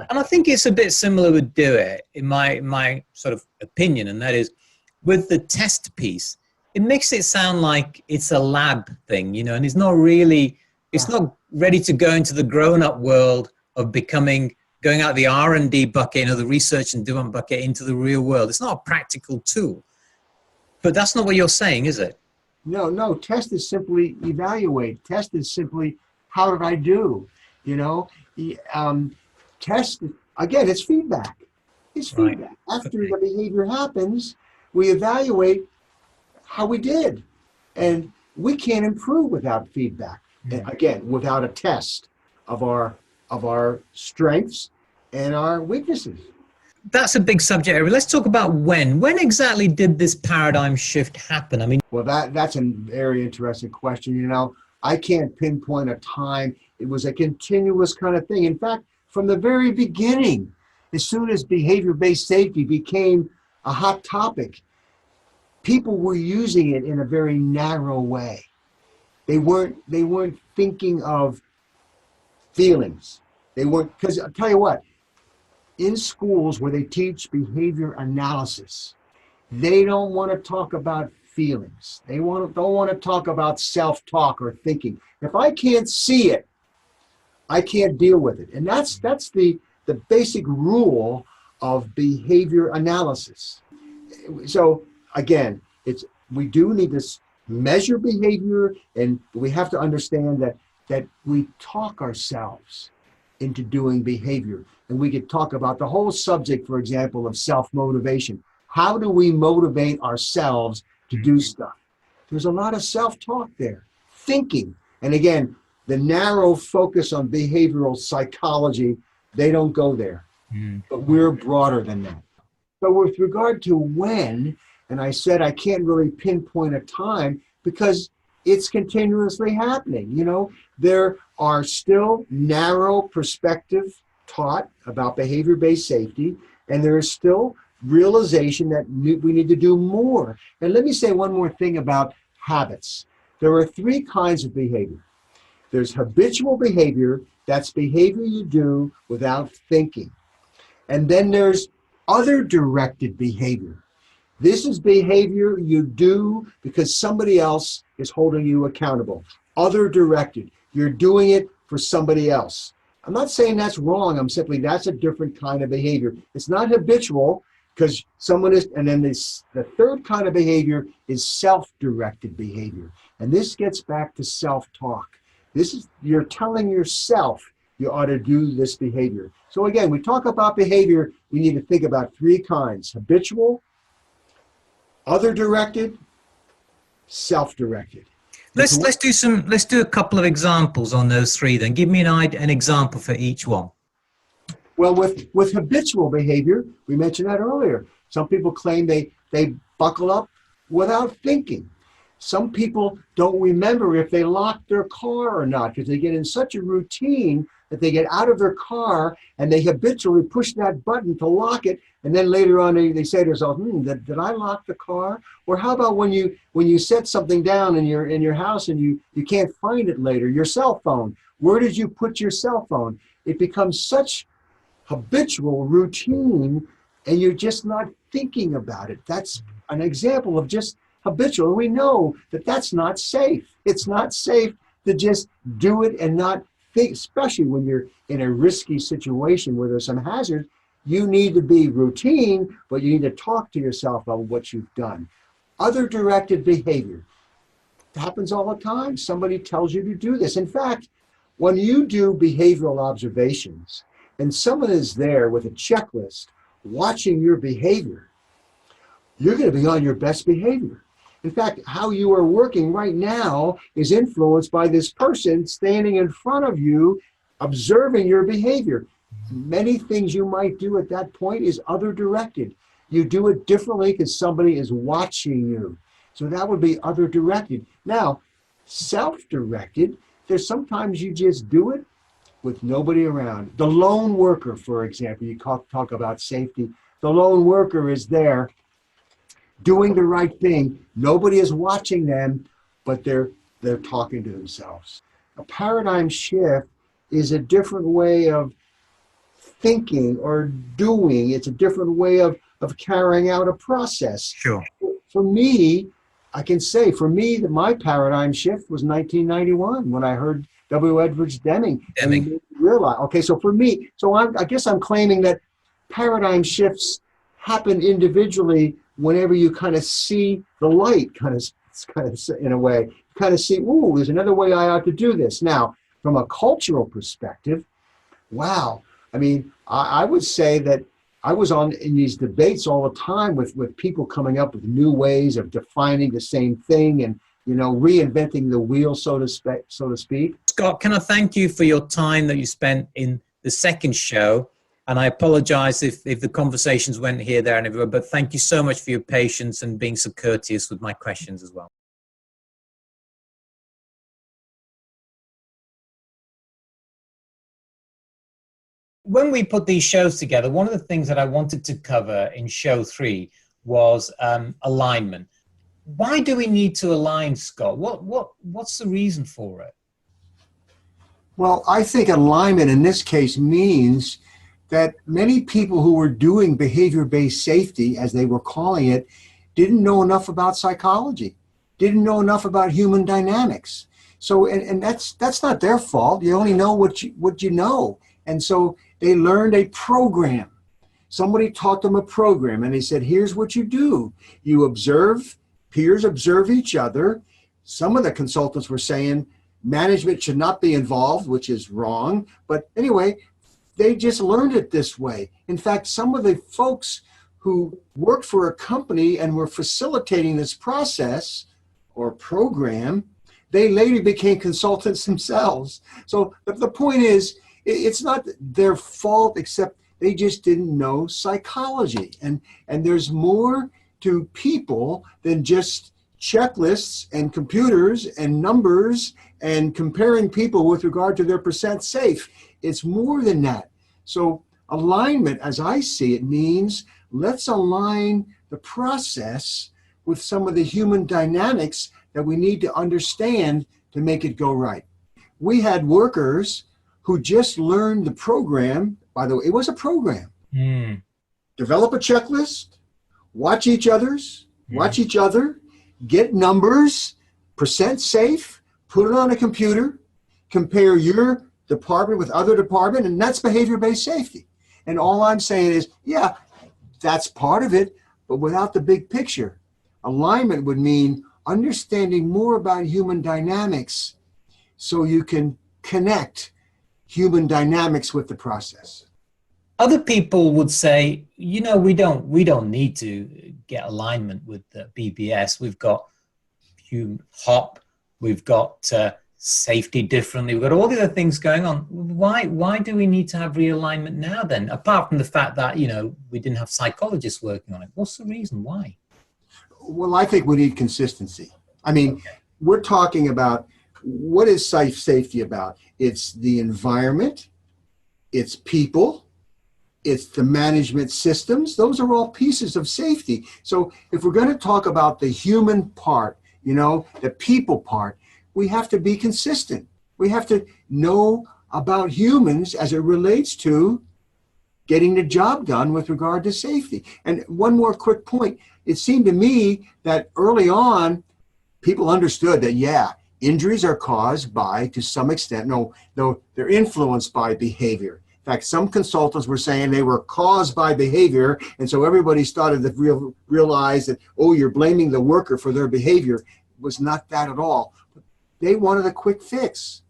And I think it's a bit similar with do it, in my sort of opinion, and that is with the test piece, it makes it sound like it's a lab thing, you know, and it's not really, it's not ready to go into the grown-up world of going out the R&D bucket or the research and development bucket into the real world. It's not a practical tool. But that's not what you're saying, is it? No, test is simply evaluate. Test is simply, how did I do? You know, test, again, it's feedback. It's feedback. Right. After the behavior happens, we evaluate how we did. And we can't improve without feedback. And again, without a test of our strengths and our weaknesses. That's a big subject area. Let's talk about when. When exactly did this paradigm shift happen? I mean, well, that's a very interesting question. You know, I can't pinpoint a time. It was a continuous kind of thing. In fact, from the very beginning, as soon as behavior-based safety became a hot topic, people were using it in a very narrow way. They weren't thinking of feelings. They weren't, because I'll tell you what, in schools where they teach behavior analysis, they don't want to talk about feelings. They don't want to talk about self-talk or thinking. If I can't see it, I can't deal with it. And that's the basic rule of behavior analysis. So again, we do need to measure behavior, and we have to understand that we talk ourselves into doing behavior. And we could talk about the whole subject, for example, of self-motivation. How do we motivate ourselves to do stuff? There's a lot of self-talk there, thinking. And again, the narrow focus on behavioral psychology, they don't go there. But we're broader than that. So with regard to when, and I said I can't really pinpoint a time because it's continuously happening. You know, there are still narrow perspectives taught about behavior-based safety, and there is still realization that we need to do more. And let me say one more thing about habits. There are three kinds of behavior. There's habitual behavior, that's behavior you do without thinking. And then there's other directed behavior. This is behavior you do because somebody else is holding you accountable. Other directed. You're doing it for somebody else. I'm not saying that's wrong. I'm simply, that's a different kind of behavior. It's not habitual because someone is, and then the third kind of behavior is self-directed behavior. And this gets back to self-talk. This is, you're telling yourself you ought to do this behavior. So again, we talk about behavior, we need to think about three kinds: habitual, other directed, self-directed. Let's do a couple of examples on those three then. Give me an example for each one. Well, with habitual behavior, we mentioned that earlier. Some people claim they buckle up without thinking. Some people don't remember if they locked their car or not because they get in such a routine that they get out of their car and they habitually push that button to lock it, and then later on they say to themselves, did I lock the car? Or how about when you set something down in your house and you can't find it later, your cell phone? Where did you put your cell phone? It becomes such habitual routine and you're just not thinking about it. That's an example of just habitual. We know that that's not safe. It's not safe to just do it and not think, especially when you're in a risky situation where there's some hazard. You need to be routine, but you need to talk to yourself about what you've done. Other directed behavior. It happens all the time. Somebody tells you to do this. In fact, when you do behavioral observations and someone is there with a checklist watching your behavior, you're going to be on your best behavior. In fact, how you are working right now is influenced by this person standing in front of you, observing your behavior. Many things you might do at that point is other directed. You do it differently because somebody is watching you. So that would be other directed. Now, self-directed, there's sometimes you just do it with nobody around. The lone worker, for example, you talk about safety. The lone worker is there doing the right thing. Nobody is watching them, but they're talking to themselves. A paradigm shift is a different way of thinking or doing. It's a different way of carrying out a process. Sure. For me, I can say, for me, that my paradigm shift was 1991 when I heard W. Edwards Deming. And he made me realize, okay, so for me, I guess I'm claiming that paradigm shifts happen individually whenever you kind of see the light, kind of in a way, kind of see, ooh, there's another way I ought to do this. Now, from a cultural perspective, wow. I mean, I would say that I was in these debates all the time with people coming up with new ways of defining the same thing and, reinventing the wheel, so to speak. Scott, can I thank you for your time that you spent in the second show? And I apologize if the conversations went here, there, and everywhere, but thank you so much for your patience and being so courteous with my questions as well. When we put these shows together, one of the things that I wanted to cover in show 3 was alignment. Why do we need to align, Scott? What's the reason for it? Well, I think alignment in this case means that many people who were doing behavior-based safety, as they were calling it, didn't know enough about psychology, didn't know enough about human dynamics. So, and that's not their fault. You only know what you know. And so they learned a program. Somebody taught them a program, and they said, here's what you do. You observe, peers observe each other. Some of the consultants were saying management should not be involved, which is wrong. But anyway, they just learned it this way. In fact, some of the folks who worked for a company and were facilitating this process or program, they later became consultants themselves. So the point is, it's not their fault, except they just didn't know psychology. And there's more to people than just checklists and computers and numbers and comparing people with regard to their percent safe. It's more than that. So alignment, as I see it, means let's align the process with some of the human dynamics that we need to understand to make it go right. We had workers who just learned the program. By the way, it was a program. Develop a checklist, watch each other, get numbers, percent safe, put it on a computer, compare your department with other department, and that's behavior-based safety. And all I'm saying is, yeah, that's part of it, but without the big picture. Alignment would mean understanding more about human dynamics so you can connect human dynamics with the process. Other people would say, we don't need to get alignment with the BBS. We've got HOP, we've got safety differently, we've got all the other things going on. Why do we need to have realignment now then? Apart from the fact that, we didn't have psychologists working on it. What's the reason why? Well, I think we need consistency. I mean, we're talking about what is safety about? It's the environment, it's people, it's the management systems. Those are all pieces of safety. So if we're going to talk about the human part, the people part, we have to be consistent. We have to know about humans as it relates to getting the job done with regard to safety. And one more quick point. It seemed to me that early on, people understood that, injuries are caused by, to some extent, though they're influenced by behavior. In fact, some consultants were saying they were caused by behavior, and so everybody started to realize that, you're blaming the worker for their behavior. It was not that at all. They wanted a quick fix.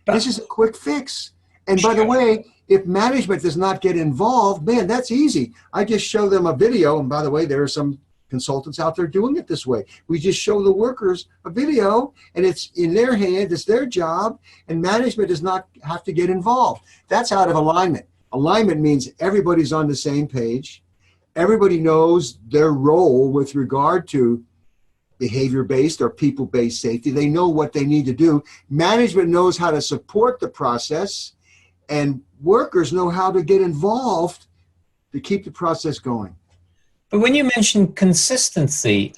This is a quick fix. And by the way, if management does not get involved, man, that's easy. I just show them a video, and by the way, there are some consultants out there doing it this way. We just show the workers a video, and it's in their hands, it's their job, and management does not have to get involved. That's out of alignment. Alignment means everybody's on the same page. Everybody knows their role with regard to behavior-based or people-based safety. They know what they need to do. Management knows how to support the process, and workers know how to get involved to keep the process going. But when you mention consistency,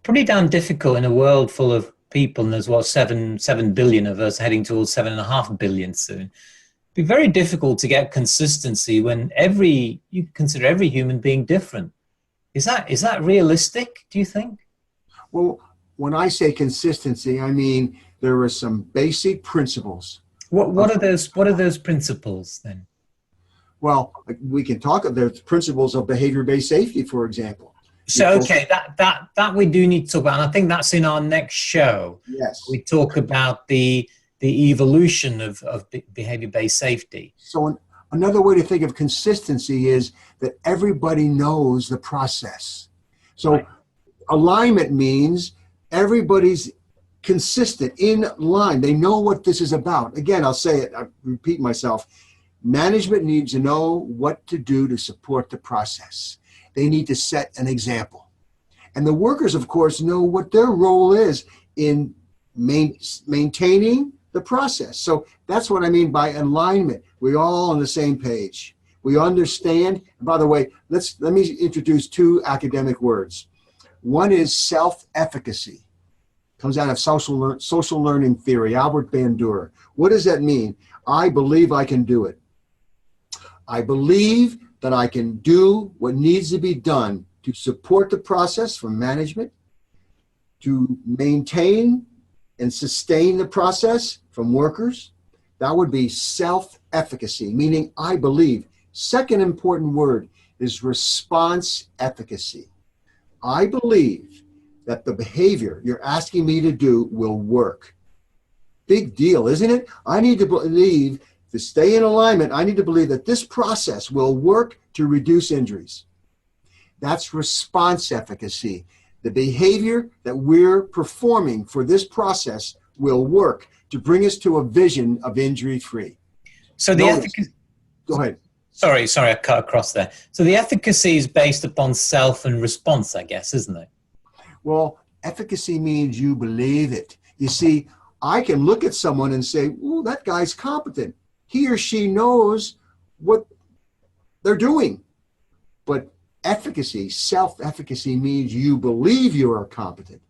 pretty damn difficult in a world full of people, and there's what, 7 billion of us, heading towards 7.5 billion soon. It'd be very difficult to get consistency when you consider every human being different. Is that realistic, do you think? Well, when I say consistency, I mean there are some basic principles. What are those principles then? Well, we can talk about the principles of behavior-based safety, for example. So, okay, that we do need to talk about, and I think that's in our next show. Yes. We talk about the evolution of behavior-based safety. So another way to think of consistency is that everybody knows the process. So right. Alignment means everybody's consistent, in line. They know what this is about. Again, I'll say it, I repeat myself. Management needs to know what to do to support the process. They need to set an example. And the workers, of course, know what their role is in maintaining the process. So that's what I mean by alignment. We're all on the same page. We understand. And by the way, let me introduce 2 academic words. One is self-efficacy. Comes out of social learning theory, Albert Bandura. What does that mean? I believe I can do it. I believe that I can do what needs to be done to support the process from management, to maintain and sustain the process from workers. That would be self-efficacy, meaning I believe. Second important word is response efficacy. I believe that the behavior you're asking me to do will work. Big deal, isn't it? I need to believe, to stay in alignment, I need to believe that this process will work to reduce injuries. That's response efficacy. The behavior that we're performing for this process will work to bring us to a vision of injury-free. So the efficacy... Go ahead. Sorry, I cut across there. So the efficacy is based upon self and response, I guess, isn't it? Well, efficacy means you believe it. You see, I can look at someone and say, "Ooh, that guy's competent. He or she knows what they're doing." But efficacy, self-efficacy means you believe you are competent.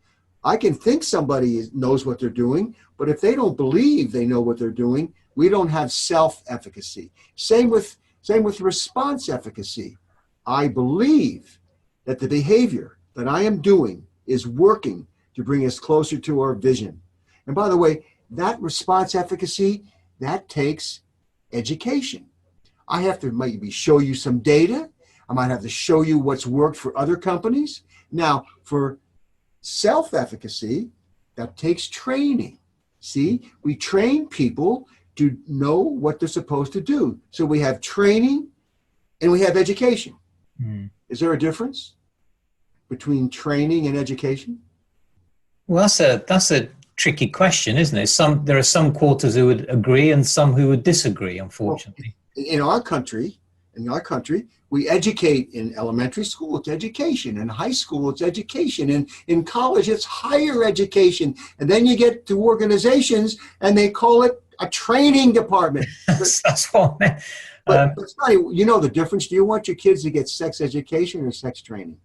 I can think somebody knows what they're doing, but if they don't believe they know what they're doing, we don't have self-efficacy. Same with response efficacy. I believe that the behavior that I am doing is working to bring us closer to our vision. And by the way, that response efficacy, that takes education. I have to maybe show you some data. I might have to show you what's worked for other companies. Now, for self-efficacy, that takes training. See, we train people to know what they're supposed to do. So we have training and we have education. Is there a difference between training and education? Well, that's a tricky question, isn't it? There are some quarters who would agree and some who would disagree, unfortunately. Well, in our country, we educate in elementary school, it's education. In high school, it's education. And in college, it's higher education. And then you get to organizations and they call it a training department. That's what I meant. But it's funny, you know the difference. Do you want your kids to get sex education or sex training?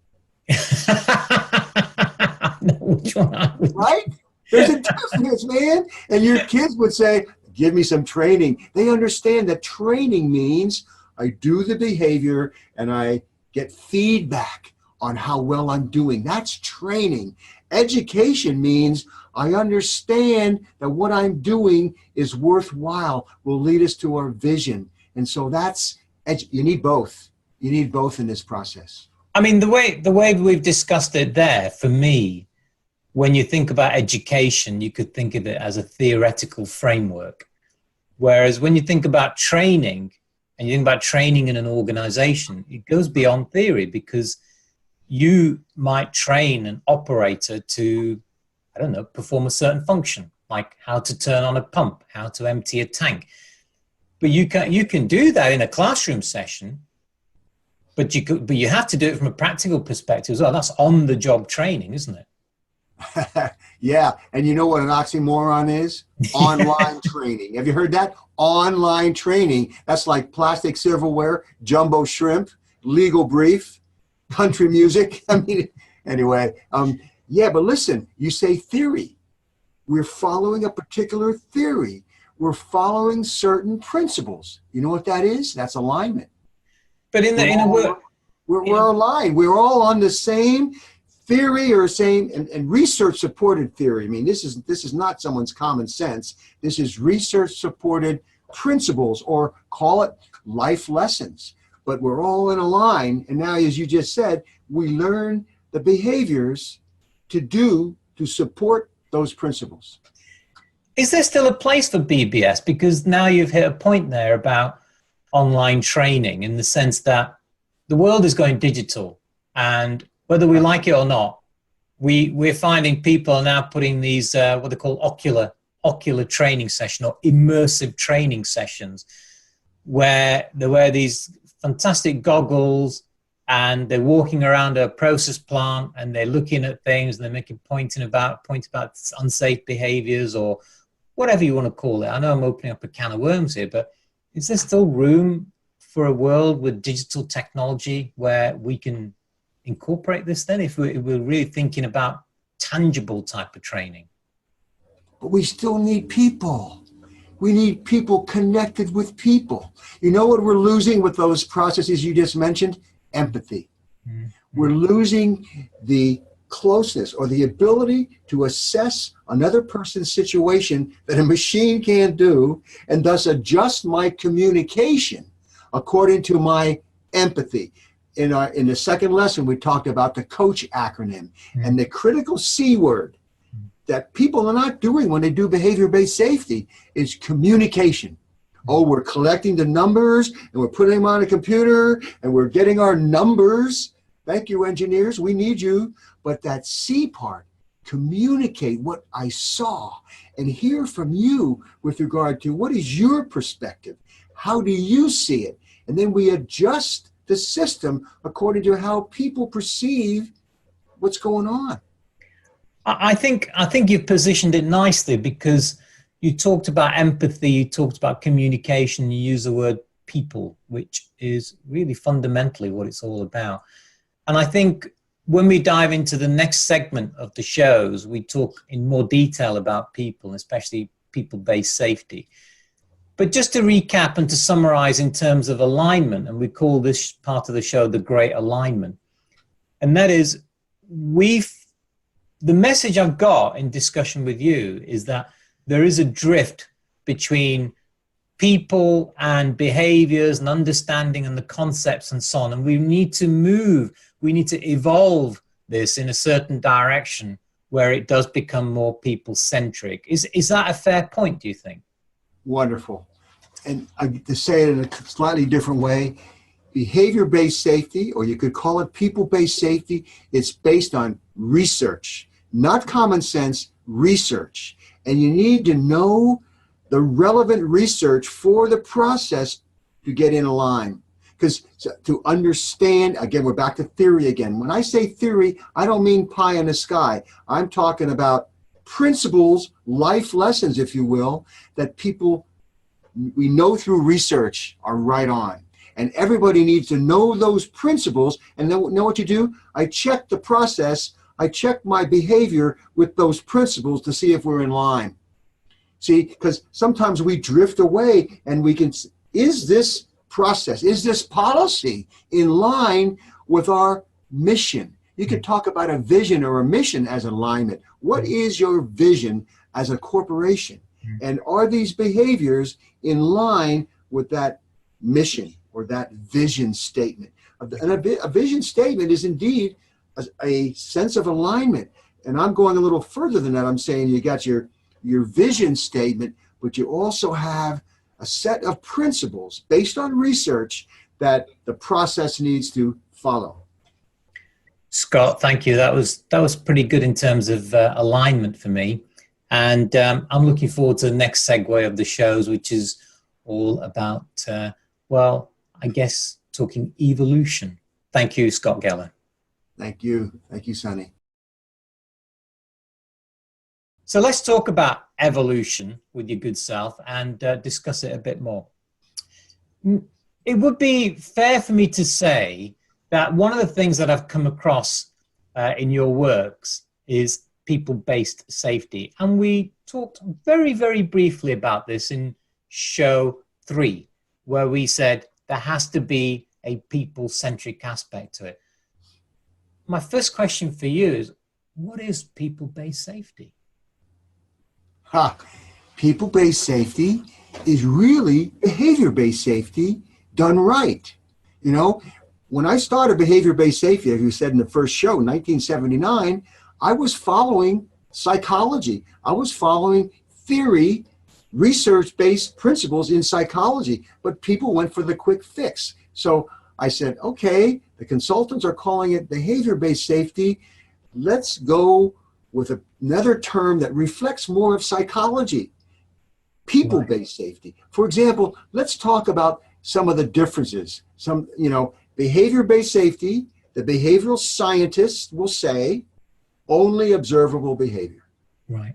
Which one? Right? There's a difference, man. And your kids would say, "Give me some training." They understand that training means I do the behavior and I get feedback on how well I'm doing. That's training. Education means I understand that what I'm doing is worthwhile, will lead us to our vision. And so you need both. You need both in this process. I mean, the way we've discussed it there, for me, when you think about education, you could think of it as a theoretical framework. Whereas when you think about training, and you think about training in an organization, it goes beyond theory, because you might train an operator to, I don't know, perform a certain function, like how to turn on a pump, how to empty a tank. But you can do that in a classroom session, but you have to do it from a practical perspective as well. That's on the job training, isn't it? Yeah, and you know what an oxymoron is? Online training. Have you heard that? Online training. That's like plastic silverware, jumbo shrimp, legal brief, country music. I mean, anyway, yeah, but listen, you say theory. We're following a particular theory. We're following certain principles. You know what that is? That's alignment. But we're aligned. We're all on the same theory or same and research supported theory. I mean, this is not someone's common sense. This is research supported principles, or call it life lessons. But we're all in a line. And now, as you just said, we learn the behaviors to support those principles. Is there still a place for BBS? Because now you've hit a point there about online training, in the sense that the world is going digital, and whether we like it or not, we're finding people are now putting these what they call ocular training session, or immersive training sessions, where they wear these fantastic goggles and they're walking around a process plant and they're looking at things and they're making points about unsafe behaviors, or whatever you want to call it. I know I'm opening up a can of worms here, but is there still room for a world with digital technology where we can incorporate this then, if we're really thinking about tangible type of training? But we still need people. We need people connected with people. You know what we're losing with those processes you just mentioned? Empathy. Mm-hmm. We're losing the closeness or the ability to assess another person's situation that a machine can't do, and thus adjust my communication according to my empathy. In the second lesson, we talked about the COACH acronym, and the critical C word that people are not doing when they do behavior-based safety is communication. Oh, we're collecting the numbers and we're putting them on a computer and we're getting our numbers. Thank you, engineers. We need you. But that C part, communicate what I saw and hear from you with regard to what is your perspective? How do you see it? And then we adjust the system according to how people perceive what's going on. I think you've positioned it nicely, because you talked about empathy, you talked about communication, you use the word people, which is really fundamentally what it's all about. And I think when we dive into the next segment of the shows, we talk in more detail about people, especially people-based safety. But just to recap and to summarize in terms of alignment, and we call this part of the show the Great Alignment, and that is, the message I've got in discussion with you is that there is a drift between people and behaviors and understanding and the concepts and so on, and we need to move, we need to evolve this in a certain direction where it does become more people-centric. Is that a fair point, do you think? Wonderful. And to say it in a slightly different way, behavior-based safety, or you could call it people-based safety, it's based on research, not common sense, research. And you need to know the relevant research for the process to get in line. Because to understand, again, we're back to theory again. When I say theory, I don't mean pie in the sky. I'm talking about principles, life lessons, if you will, that people we know through research are right on. And everybody needs to know those principles and know what you do. I check the process. I check my behavior with those principles to see if we're in line. See, because sometimes we drift away and we can, is this process, is this policy in line with our mission? You could talk about a vision or a mission as alignment. What is your vision as a corporation? And are these behaviors in line with that mission or that vision statement? And a vision statement is indeed a sense of alignment. And I'm going a little further than that. I'm saying you got your vision statement, but you also have a set of principles based on research that the process needs to follow. Scott, thank you. That was pretty good in terms of alignment for me. And I'm looking forward to the next segue of the shows, which is all about, well, I guess talking evolution. Thank you, Scott Geller. Thank you. Thank you, Sonny. So let's talk about evolution with your good self and discuss it a bit more. It would be fair for me to say that one of the things that I've come across in your works is people-based safety. And we talked very, very briefly about this in show 3, where we said there has to be a people-centric aspect to it. My first question for you is, what is people-based safety? People-based safety is really behavior-based safety done right. You know, when I started behavior-based safety, as you said in the first show, 1979, I was following psychology. I was following theory, research-based principles in psychology, but people went for the quick fix. So I said, okay, the consultants are calling it behavior-based safety. Let's go with another term that reflects more of psychology, people-based safety. For example, let's talk about some of the differences. Behavior-based safety, the behavioral scientists will say, only observable behavior. Right.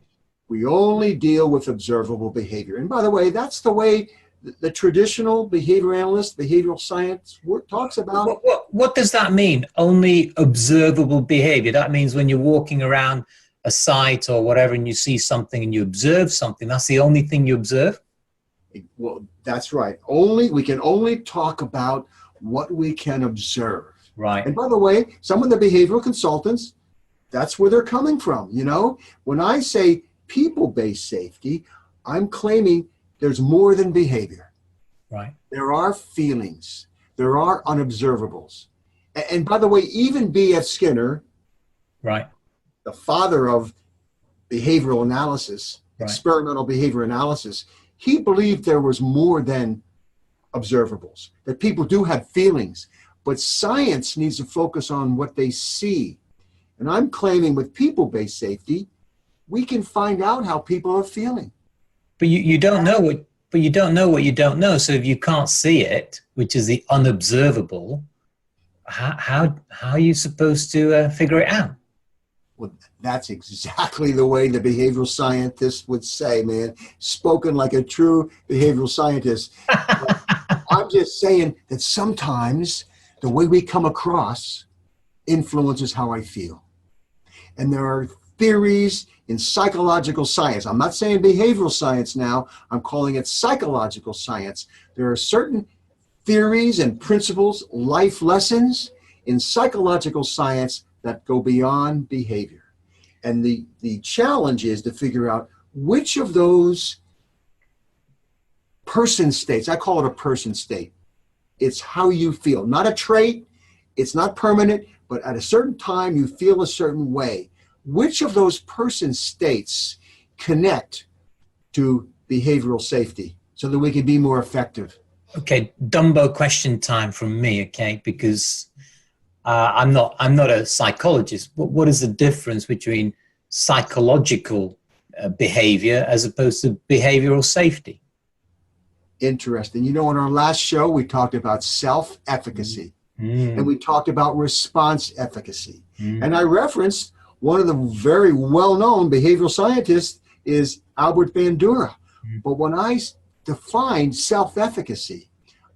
We only deal with observable behavior. And by the way, that's the way the traditional behavior analyst, behavioral science work talks about. What does that mean? Only observable behavior. That means when you're walking around a site or whatever and you see something and you observe something, that's the only thing you observe? Well, that's right. We can only talk about what we can observe. Right. And by the way, some of the behavioral consultants, that's where they're coming from. You know, when I say people-based safety, I'm claiming there's more than behavior. Right. There are feelings. There are unobservables. And by the way, even B.F. Skinner, right, the father of behavioral analysis, right, experimental behavior analysis, he believed there was more than observables, that people do have feelings, but science needs to focus on what they see. And I'm claiming with people-based safety, we can find out how people are feeling. But you don't know what you don't know. So if you can't see it, which is the unobservable, how are you supposed to figure it out? Well, that's exactly the way the behavioral scientist would say, man, spoken like a true behavioral scientist. I'm just saying that sometimes the way we come across influences how I feel. And there are theories in psychological science. I'm not saying behavioral science now. I'm calling it psychological science. There are certain theories and principles, life lessons in psychological science that go beyond behavior. And the challenge is to figure out which of those person states, I call it a person state. It's how you feel, not a trait. It's not permanent, but at a certain time you feel a certain way. Which of those person states connect to behavioral safety so that we can be more effective? Okay, Dumbo question time from me, okay, because I'm not a psychologist. What is the difference between psychological behavior as opposed to behavioral safety? Interesting. You know, in our last show, we talked about self-efficacy and we talked about response efficacy. And I referenced one of the very well-known behavioral scientists is Albert Bandura. But when I define self-efficacy,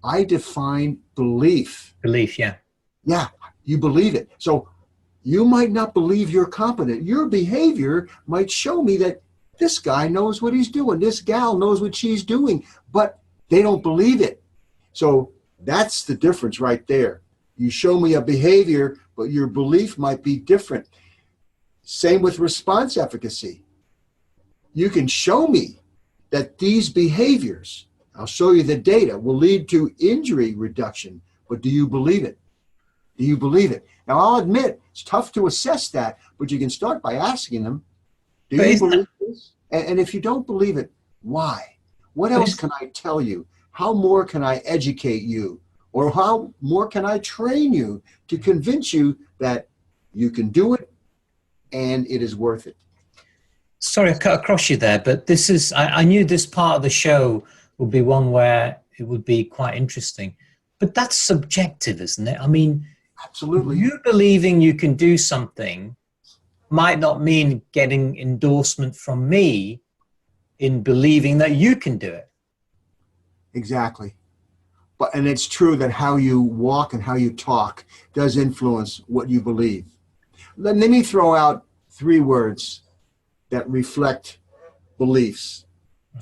I define belief. Belief, yeah. Yeah, you believe it. So you might not believe you're competent. Your behavior might show me that this guy knows what he's doing. This gal knows what she's doing, but they don't believe it. So that's the difference right there. You show me a behavior, but your belief might be different. Same with response efficacy. You can show me that these behaviors, I'll show you the data, will lead to injury reduction, but do you believe it? Do you believe it? Now, I'll admit, it's tough to assess that, but you can start by asking them, do you believe this? And if you don't believe it, why? What else can I tell you? How more can I educate you? Or how more can I train you to convince you that You can do it, and it is worth it. Sorry, I cut across you there, but this is, I knew this part of the show would be one where it would be quite interesting. But that's subjective, isn't it? I mean, absolutely. You believing you can do something might not mean getting endorsement from me in believing that you can do it. Exactly. And it's true that how you walk and how you talk does influence what you believe. Let me throw out 3 words that reflect beliefs.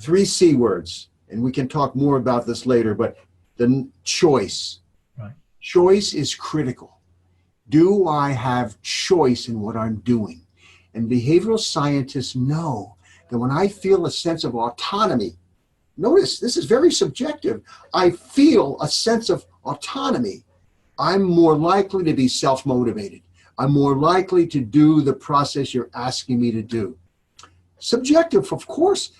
3 C words, and we can talk more about this later, but the choice. Right. Choice is critical. Do I have choice in what I'm doing? And behavioral scientists know that when I feel a sense of autonomy, notice this is very subjective, I feel a sense of autonomy, I'm more likely to be self-motivated. I'm more likely to do the process you're asking me to do. Subjective, of course,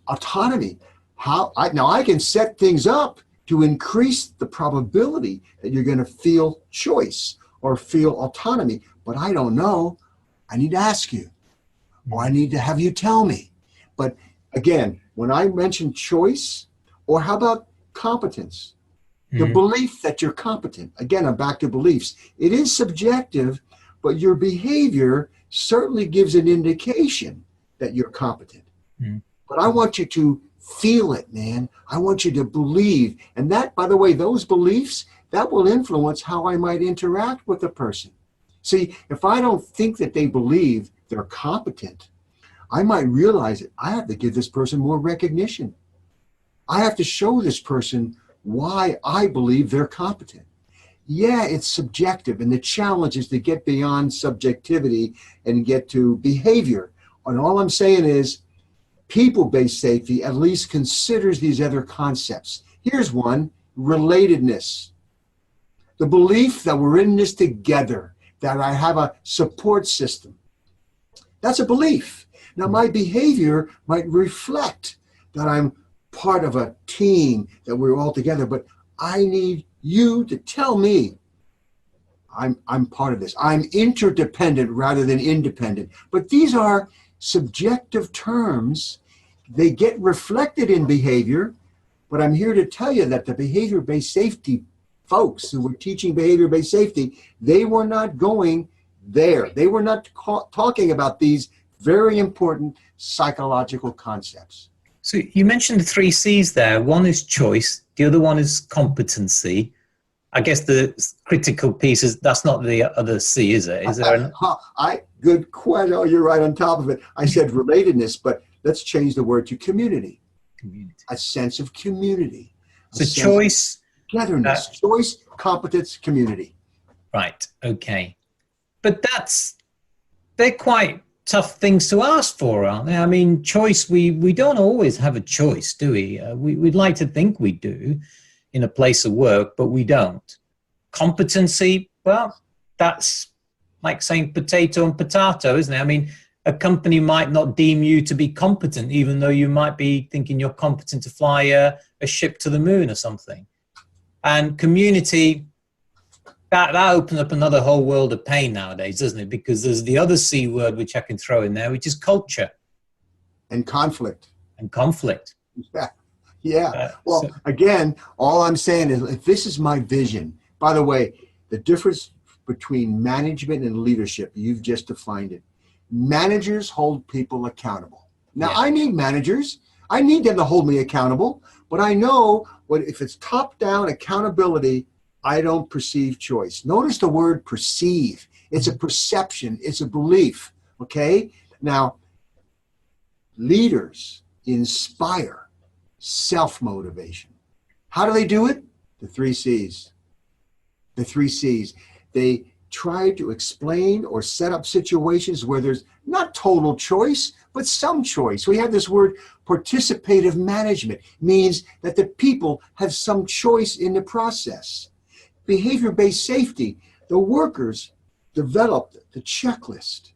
autonomy. Now I can set things up to increase the probability that you're going to feel choice or feel autonomy, but I don't know. I need to ask you, or I need to have you tell me. But again, when I mention choice, or how about competence? The belief that you're competent. Again, I'm back to beliefs. It is subjective, but your behavior certainly gives an indication that you're competent. But I want you to feel it, man. I want you to believe. And that, by the way, those beliefs, that will influence how I might interact with a person. See, if I don't think that they believe they're competent, I might realize that I have to give this person more recognition. I have to show this person why I believe they're competent. Yeah, it's subjective, and the challenge is to get beyond subjectivity and get to behavior. And all I'm saying is people-based safety at least considers these other concepts. Here's one, relatedness. The belief that we're in this together, that I have a support system. That's a belief. Now, my behavior might reflect that I'm part of a team, that we're all together, but I need you to tell me I'm part of this. I'm interdependent rather than independent. But these are subjective terms. They get reflected in behavior, but I'm here to tell you that the behavior-based safety folks who were teaching behavior-based safety, they were not going there. They were not talking about these very important psychological concepts. So you mentioned the 3 C's there. One is choice. The other one is competency. I guess the critical piece is that's not the other C, is it? Is there good question. Oh, you're right on top of it. I said relatedness, but let's change the word to community. Community. A sense of community. So choice. Togetherness. Choice, competence, community. Right. Okay. But they're quite tough things to ask for, aren't they? I mean, choice, we don't always have a choice, do we? We'd like to think we do in a place of work, but we don't. Competency, well, that's like saying potato and potato, isn't it? I mean, a company might not deem you to be competent, even though you might be thinking you're competent to fly a ship to the moon or something. And community, that opens up another whole world of pain nowadays, doesn't it? Because there's the other C word, which I can throw in there, which is culture. And conflict. And conflict. Yeah. Well, again, all I'm saying is if this is my vision, by the way, the difference between management and leadership, you've just defined it. Managers hold people accountable. Now, I need managers. I need them to hold me accountable, but I know if it's top-down accountability, I don't perceive choice. Notice the word perceive. It's a perception. It's a belief, okay? Now, leaders inspire self-motivation. How do they do it? The 3 C's. The 3 C's. They try to explain or set up situations where there's not total choice, but some choice. We have this word participative management. Means that the people have some choice in the process. Behavior-based safety, the workers developed the checklist.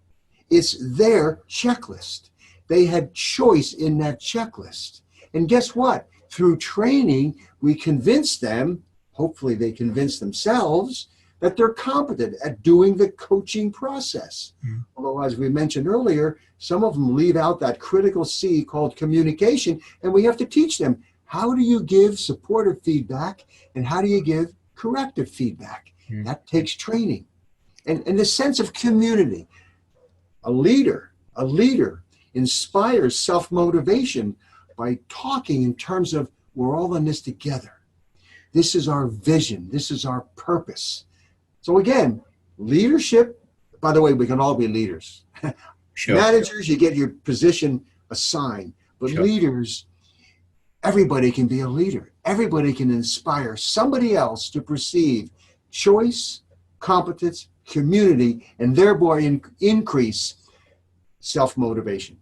It's their checklist. They had choice in that checklist. And guess what? Through training, we convince them, hopefully they convince themselves, that they're competent at doing the coaching process. Although, as we mentioned earlier, some of them leave out that critical C called communication, and we have to teach them, how do you give supportive feedback and how do you give corrective feedback? That takes training. And the sense of community. A leader inspires self-motivation by talking in terms of, we're all in this together. This is our vision. This is our purpose. So again, leadership, by the way, we can all be leaders. Sure. Managers, you get your position assigned, but Sure. leaders, everybody can be a leader. Everybody can inspire somebody else to perceive choice, competence, community, and thereby increase self-motivation.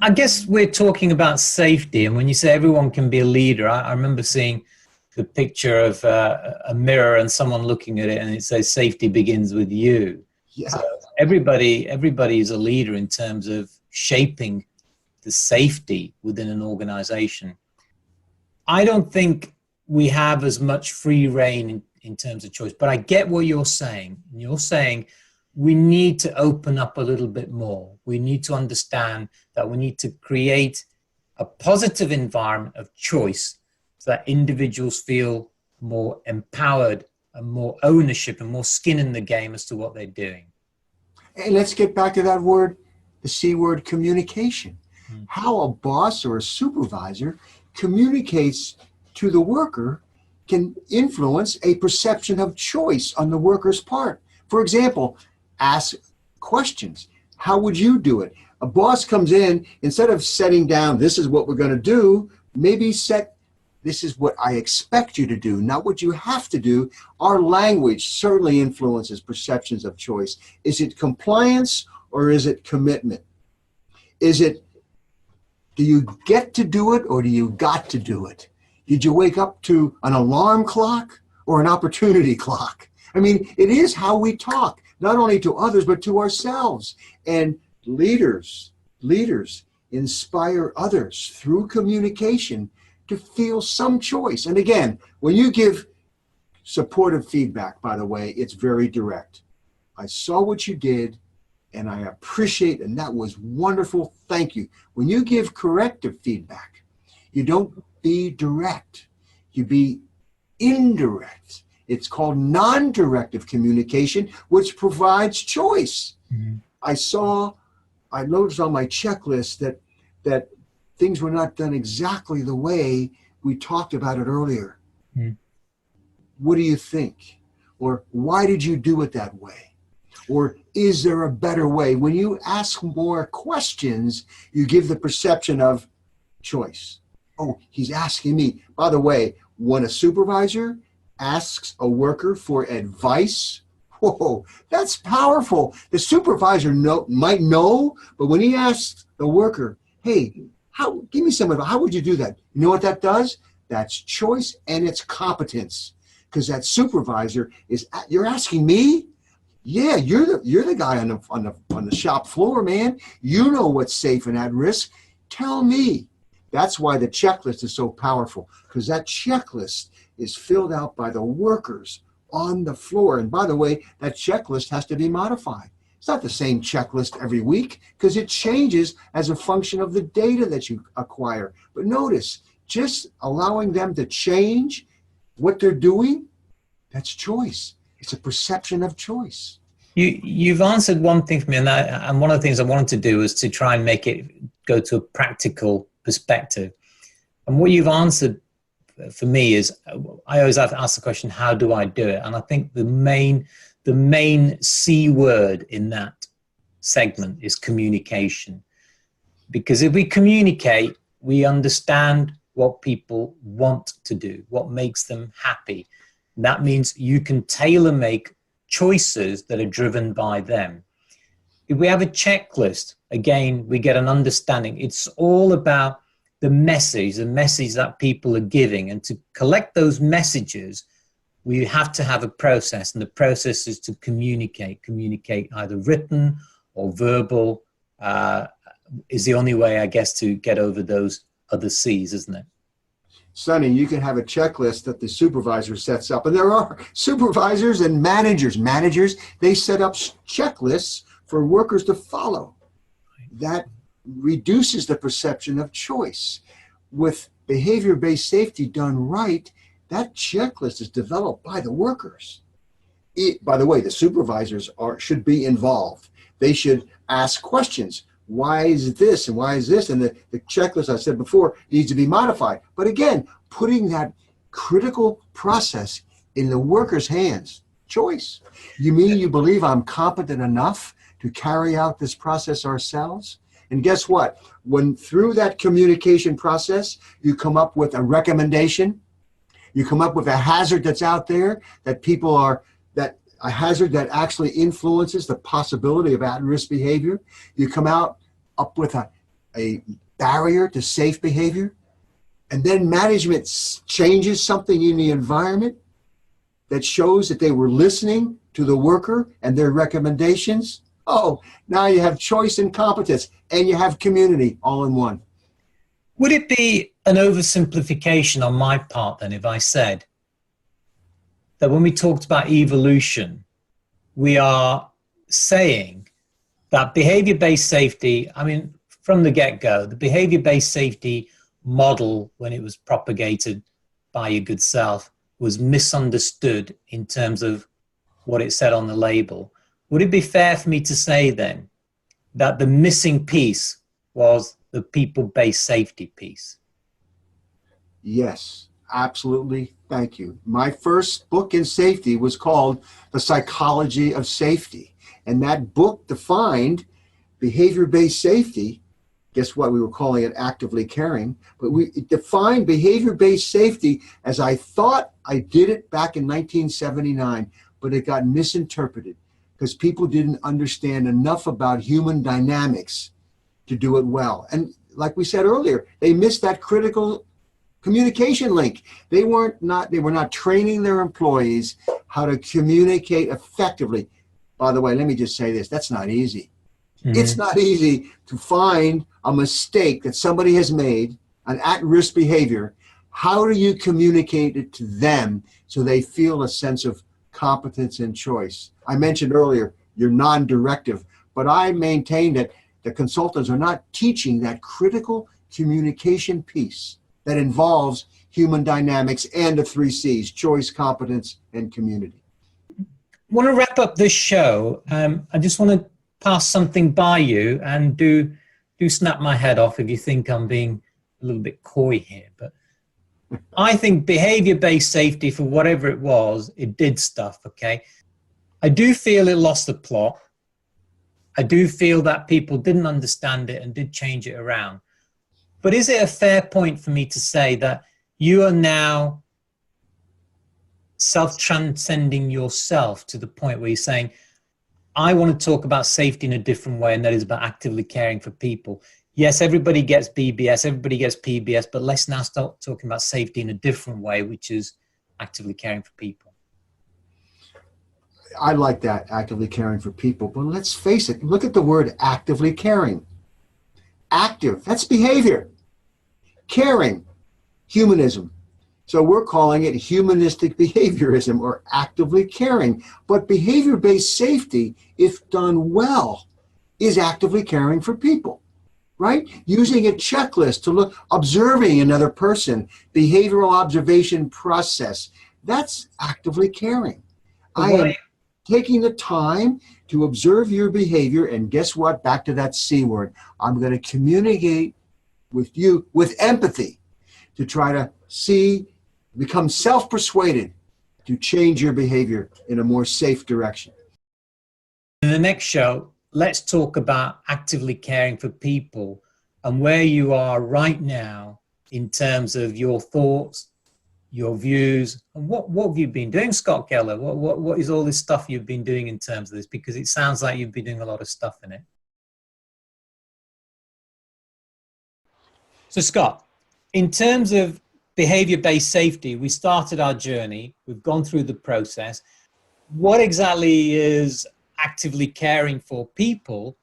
I guess we're talking about safety, and when you say everyone can be a leader, I remember seeing the picture of a mirror and someone looking at it, and it says safety begins with you. Yeah. So everybody is a leader in terms of shaping the safety within an organization. I don't think we have as much free reign in terms of choice, but I get what you're saying. You're saying we need to open up a little bit more. We need to understand that we need to create a positive environment of choice so that individuals feel more empowered and more ownership and more skin in the game as to what they're doing. And let's get back to that word, the C word, communication. How a boss or a supervisor communicates to the worker can influence a perception of choice on the worker's part. For example, ask questions. How would you do it? A boss comes in, instead of setting down, this is what we're going to do, maybe set, this is what I expect you to do, not what you have to do. Our language certainly influences perceptions of choice. Is it compliance or is it commitment? Is it, do you get to do it or do you got to do it? Did you wake up to an alarm clock or an opportunity clock? I mean, it is how we talk, not only to others, but to ourselves. And leaders inspire others through communication to feel some choice. And again, when you give supportive feedback, by the way, it's very direct. I saw what you did and I appreciate, and that was wonderful, thank you. When you give corrective feedback, you don't be direct, you be indirect. It's called non-directive communication, which provides choice. I noticed on my checklist that things were not done exactly the way we talked about it earlier. What do you think? Or why did you do it that way? Or is there a better way? When you ask more questions, you give the perception of choice. Oh, he's asking me. By the way, when a supervisor asks a worker for advice, whoa, that's powerful. The supervisor might know, but when he asks the worker, hey, give me some advice, how would you do that? You know what that does? That's choice and it's competence. Because that supervisor you're asking me? Yeah, you're the guy on the shop floor, man. You know what's safe and at risk. Tell me. That's why the checklist is so powerful, because that checklist is filled out by the workers on the floor. And by the way, that checklist has to be modified. It's not the same checklist every week because it changes as a function of the data that you acquire. But notice, just allowing them to change what they're doing, that's choice. It's a perception of choice. You've answered one thing for me, and one of the things I wanted to do was to try and make it go to a practical perspective. And what you've answered for me is, I always have to ask the question, how do I do it? And I think the main C word in that segment is communication. Because if we communicate, we understand what people want to do, what makes them happy. And that means you can tailor make choices that are driven by them. If we have a checklist, again, we get an understanding. It's all about the message that people are giving. And to collect those messages, we have to have a process. And the process is to communicate either written or verbal is the only way, I guess, to get over those other C's, isn't it? Sonny, you can have a checklist that the supervisor sets up. And there are supervisors and managers. Managers, they set up checklists for workers to follow. That reduces the perception of choice. With behavior-based safety done right, that checklist is developed by the workers. By the way, the supervisors should be involved. They should ask questions. Why is this and why is this? And the checklist I said before needs to be modified. But again, putting that critical process in the worker's hands. Choice. You mean you believe I'm competent enough to carry out this process ourselves? And guess what? When through that communication process, you come up with a recommendation, you come up with a hazard that's out there that people are, that a hazard that actually influences the possibility of at-risk behavior. You come up with a barrier to safe behavior, and then management changes something in the environment that shows that they were listening to the worker and their recommendations. Oh, now you have choice and competence, and you have community all in one. Would it be an oversimplification on my part then if I said that when we talked about evolution, we are saying that behavior-based safety, I mean, from the get-go, the behavior-based safety model, when it was propagated by your good self, was misunderstood in terms of what it said on the label. Would it be fair for me to say then that the missing piece was the people-based safety piece? Yes, absolutely. Thank you. My first book in safety was called The Psychology of Safety. And that book defined behavior-based safety. Guess what? We were calling it actively caring. But we defined behavior-based safety as I thought I did it back in 1979, but it got misinterpreted because people didn't understand enough about human dynamics to do it well. And like we said earlier, they missed that critical communication link. They were not training their employees how to communicate effectively. By the way, let me just say this, that's not easy. Mm-hmm. It's not easy to find a mistake that somebody has made, an at-risk behavior. How do you communicate it to them so they feel a sense of competence and choice? I mentioned earlier, you're non-directive, but I maintain that the consultants are not teaching that critical communication piece that involves human dynamics and the 3 C's, choice, competence, and community. I want to wrap up this show. I just want to pass something by you, and do snap my head off if you think I'm being a little bit coy here. But I think behavior-based safety, for whatever it was, it did stuff, okay? I do feel it lost the plot. I do feel that people didn't understand it and did change it around. But is it a fair point for me to say that you are now self-transcending yourself to the point where you're saying, I want to talk about safety in a different way, and that is about actively caring for people. Yes, everybody gets BBS, everybody gets PBS, but let's now start talking about safety in a different way, which is actively caring for people. I like that, actively caring for people, but let's face it, look at the word actively caring. Active, that's behavior. Caring, humanism. So we're calling it humanistic behaviorism, or actively caring. But behavior-based safety, if done well, is actively caring for people, right? Using a checklist to look, observing another person, behavioral observation process, that's actively caring. I am taking the time to observe your behavior, and guess what? Back to that C word. I'm going to communicate with you with empathy to try to become self-persuaded to change your behavior in a more safe direction. In the next show, let's talk about actively caring for people and where you are right now in terms of your thoughts, your views, and what have you been doing, Scott Geller? What is all this stuff you've been doing in terms of this? Because it sounds like you've been doing a lot of stuff in it. So Scott, in terms of behavior-based safety, we started our journey, we've gone through the process. What exactly is actively caring for people?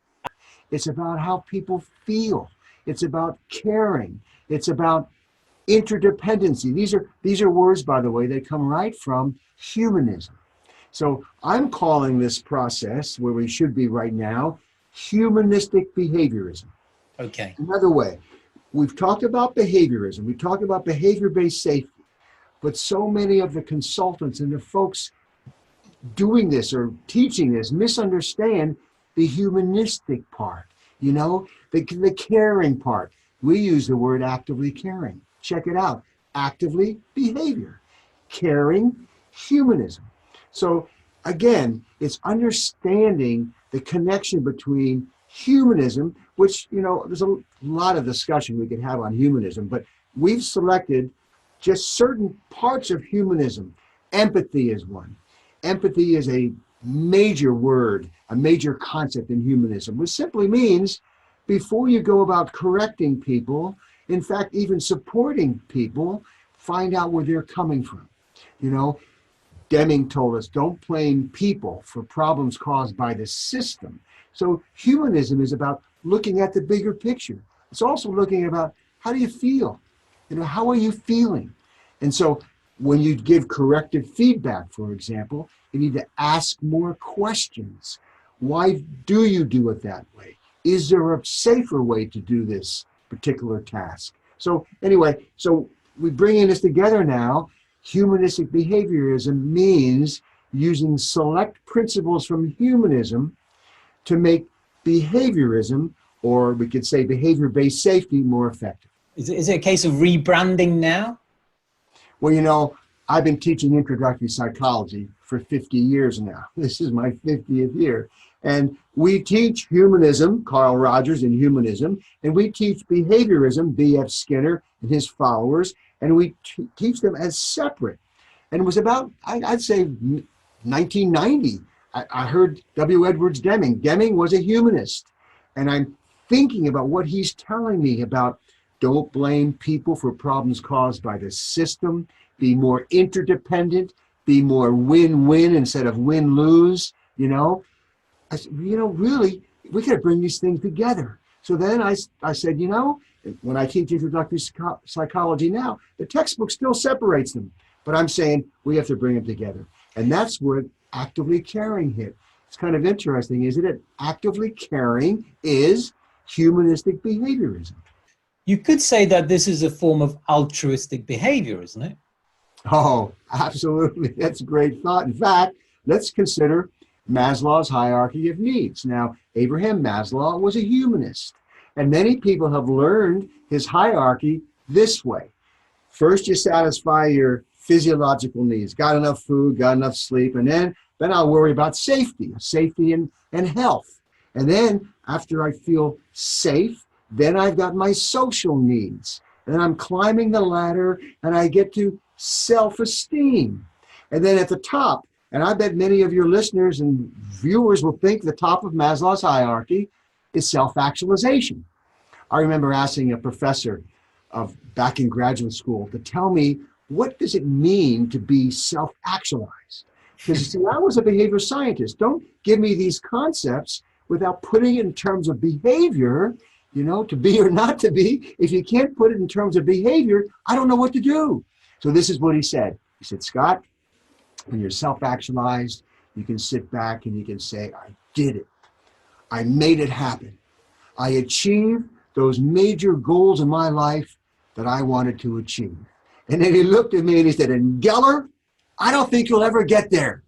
It's about how people feel. It's about caring. It's about interdependency. These are words, by the way, that come right from humanism. So I'm calling this process, where we should be right now, humanistic behaviorism. Okay. Another way, we've talked about behaviorism, we talked about behavior-based safety, but so many of the consultants and the folks doing this or teaching this misunderstand the humanistic part, the caring part. We use the word actively caring. Check it out. Actively behavior. Caring, humanism. So again, it's understanding the connection between humanism, which, there's a lot of discussion we could have on humanism, but we've selected just certain parts of humanism. Empathy is one. Empathy is a major word, a major concept in humanism, which simply means before you go about correcting people, in fact, even supporting people, find out where they're coming from. Deming told us, don't blame people for problems caused by the system. So humanism is about looking at the bigger picture. It's also looking about, how do you feel? How are you feeling? And so when you give corrective feedback, for example, you need to ask more questions. Why do you do it that way? Is there a safer way to do this particular task? So anyway, so we're bringing this together now. Humanistic behaviorism means using select principles from humanism to make behaviorism, or we could say behavior-based safety, more effective. Is it a case of rebranding now? Well, I've been teaching introductory psychology for 50 years now. This is my 50th year. And we teach humanism, Carl Rogers in humanism, and we teach behaviorism, B.F. Skinner and his followers, and we teach them as separate. And it was about, I'd say, 1990. I heard W. Edwards Deming. Deming was a humanist. And I'm thinking about what he's telling me about, don't blame people for problems caused by the system, be more interdependent, be more win-win instead of win-lose, I said, really, we got to bring these things together. So then I said, when I teach introductory psychology now, the textbook still separates them. But I'm saying we have to bring them together. And that's where actively caring hit. It's kind of interesting, isn't it? Actively caring is humanistic behaviorism. You could say that this is a form of altruistic behavior, isn't it? Oh, absolutely. That's a great thought. In fact, let's consider Maslow's hierarchy of needs. Now, Abraham Maslow was a humanist, and many people have learned his hierarchy this way. First, you satisfy your physiological needs, got enough food, got enough sleep, and then I'll worry about safety and health. And then after I feel safe, then I've got my social needs. And then I'm climbing the ladder and I get to self-esteem. And then at the top, and I bet many of your listeners and viewers will think the top of Maslow's hierarchy is self-actualization. I remember asking a professor back in graduate school to tell me, what does it mean to be self-actualized? Because I was a behavior scientist. Don't give me these concepts without putting it in terms of behavior, to be or not to be. If you can't put it in terms of behavior, I don't know what to do. So this is what he said. He said, Scott, when you're self-actualized, you can sit back and you can say, I did it. I made it happen. I achieved those major goals in my life that I wanted to achieve. And then he looked at me and he said, and Geller, I don't think you'll ever get there.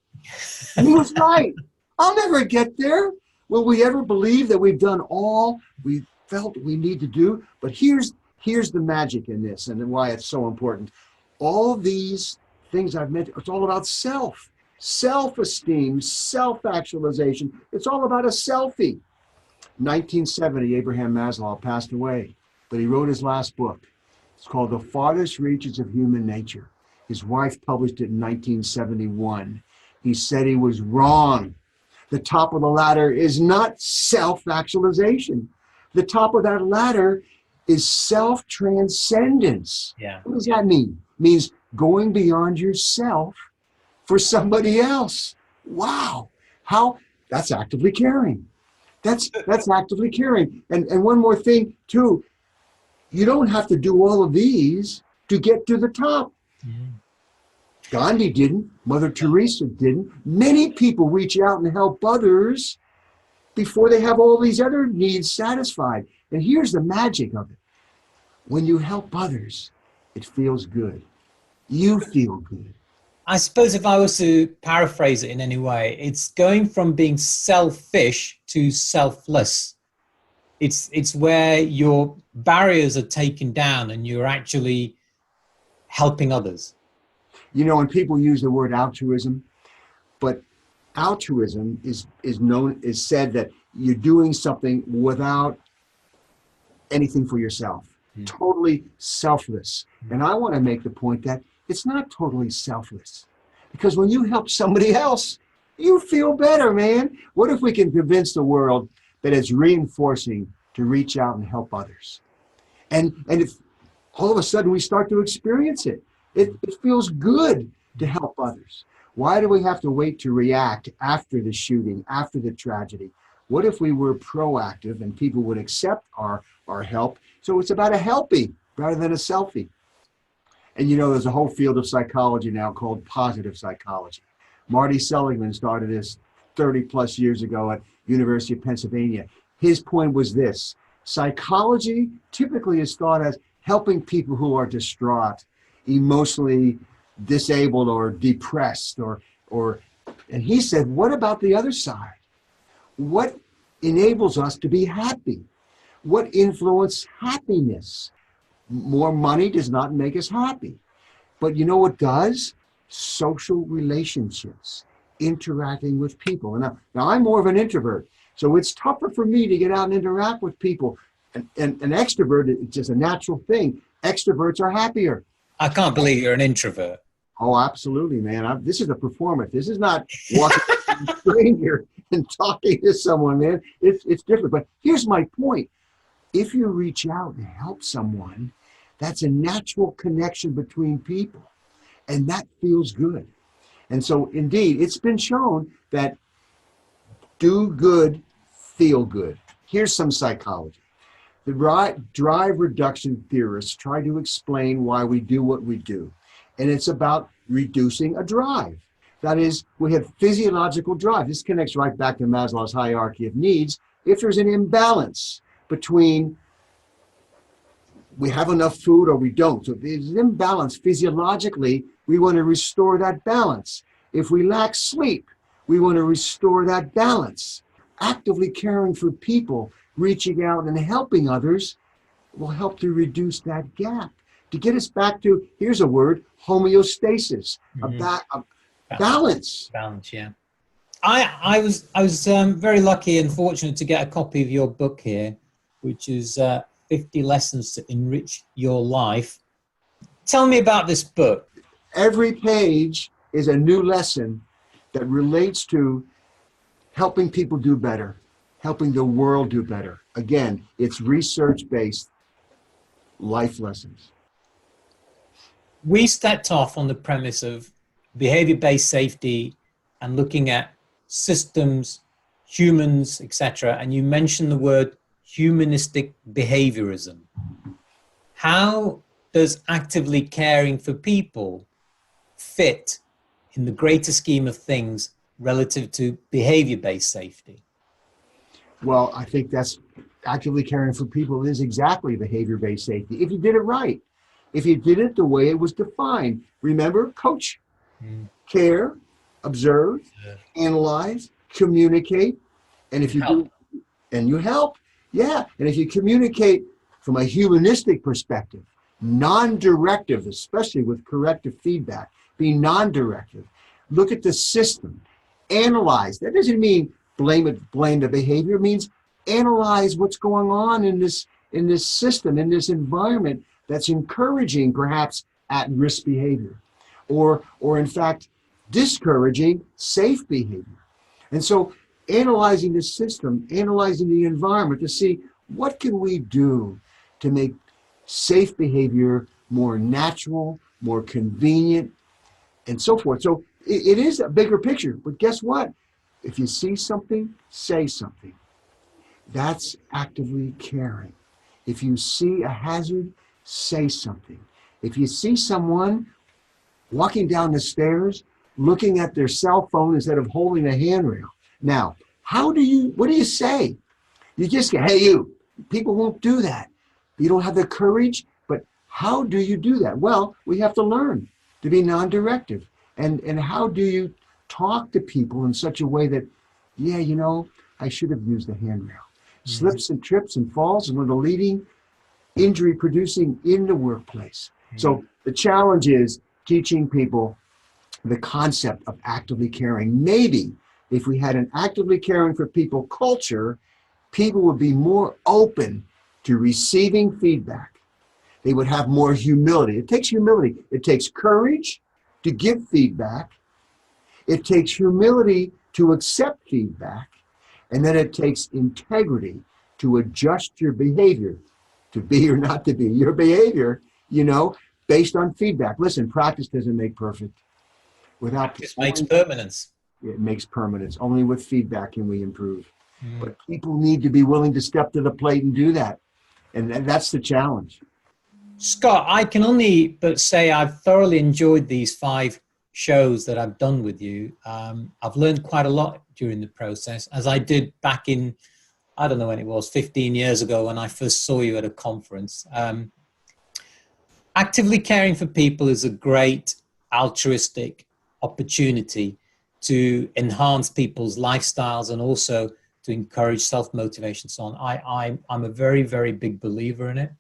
And he was right. I'll never get there. Will we ever believe that we've done all we felt we need to do? But here's the magic in this and why it's so important. All these things I've mentioned, it's all about self-esteem, self-actualization. It's all about a selfie. 1970, Abraham Maslow passed away, but he wrote his last book. It's called The Farthest Reaches of Human Nature. His wife published it in 1971. He said he was wrong. The top of the ladder is not self-actualization. The top of that ladder is self-transcendence. Yeah. What does that mean? It means going beyond yourself for somebody else. Wow. That's actively caring. That's actively caring. And one more thing too, you don't have to do all of these. to get to the top. Gandhi didn't. Mother Teresa didn't. Many people reach out and help others before they have all these other needs satisfied. And here's the magic of it. When you help others, it feels good. You feel good. I suppose if I was to paraphrase it in any way, it's going from being selfish to selfless. It's where your barriers are taken down and you're actually helping others. You know, and people use the word altruism, but altruism is said that you're doing something without anything for yourself, totally selfless. And I want to make the point that it's not totally selfless, because when you help somebody else, you feel better, man. What if we can convince the world that it's reinforcing to reach out and help others? And if all of a sudden we start to experience it, it feels good to help others. Why do we have to wait to react after the shooting, after the tragedy? What if we were proactive and people would accept our help? So it's about a helping rather than a selfie. And you know, there's a whole field of psychology now called positive psychology. Marty Seligman started this 30 plus years ago at University of Pennsylvania. His point was this: psychology typically is thought as helping people who are distraught, emotionally disabled or depressed, and he said, what about the other side? What enables us to be happy? What influences happiness? More money does not make us happy. But you know what does? Social relationships, interacting with people. Now I'm more of an introvert, so it's tougher for me to get out and interact with people. And an extrovert, it's just a natural thing. Extroverts are happier. I can't believe you're an introvert. Oh, absolutely, man. This is a performance. This is not walking up to a stranger and talking to someone, man. It's different. But here's my point. If you reach out and help someone, that's a natural connection between people. And that feels good. And so, indeed, it's been shown that do good, feel good. Here's some psychology. The drive reduction theorists try to explain why we do what we do. And it's about reducing a drive. That is, we have physiological drive. This connects right back to Maslow's hierarchy of needs. If there's an imbalance between we have enough food or we don't. So if there's an imbalance physiologically, we want to restore that balance. If we lack sleep, we want to restore that balance. Actively caring for people, reaching out and helping others will help to reduce that gap, to get us back to, here's a word, homeostasis, a balance. Balance, yeah. I was very lucky and fortunate to get a copy of your book here, which is 50 Lessons to Enrich Your Life. Tell me about this book. Every page is a new lesson that relates to helping people do better, helping the world do better. Again, it's research-based life lessons. We stepped off on the premise of behavior-based safety and looking at systems, humans, etc. And you mentioned the word humanistic behaviorism. How does actively caring for people fit in the greater scheme of things relative to behavior-based safety? Well, I think that's actively caring for people is exactly behavior-based safety. If you did it right, if you did it the way it was defined. Remember, coach, care, observe, analyze, communicate, and if you do, and you help, yeah. And if you communicate from a humanistic perspective, non-directive, especially with corrective feedback, be non-directive. Look at the system, analyze. That doesn't mean blame the behavior. It means analyze what's going on in this system, in this environment that's encouraging perhaps at-risk behavior, or in fact discouraging safe behavior. And so analyzing the system, analyzing the environment to see what can we do to make safe behavior more natural, more convenient, and so forth. So it is a bigger picture, but guess what? If you see something, say something. That's actively caring. If you see a hazard, say something. If you see someone walking down the stairs, looking at their cell phone instead of holding a handrail. Now, what do you say? You just go, hey, you. People won't do that. You don't have the courage, but how do you do that? Well, we have to learn to be non-directive. And how do you talk to people in such a way that, yeah, you know, I should have used the handrail. Slips and trips and falls is one of the leading injury producing in the workplace. So the challenge is teaching people the concept of actively caring. Maybe if we had an actively caring for people culture, people would be more open to receiving feedback. They would have more humility. It takes humility. It takes courage to give feedback. It takes humility to accept feedback. And then it takes integrity to adjust your behavior, to be or not to be. Your behavior, you know, based on feedback. Listen, practice doesn't make perfect. Practice makes permanence. It makes permanence. Only with feedback can we improve. But people need to be willing to step to the plate and do that. And that's the challenge. Scott, I can only but say I've thoroughly enjoyed these 5 shows that I've done with you. I've learned quite a lot during the process, as I did back in, I don't know when it was, 15 years ago when I first saw you at a conference. Actively caring for people is a great altruistic opportunity to enhance people's lifestyles and also to encourage self-motivation and so on. I'm a very, very big believer in it.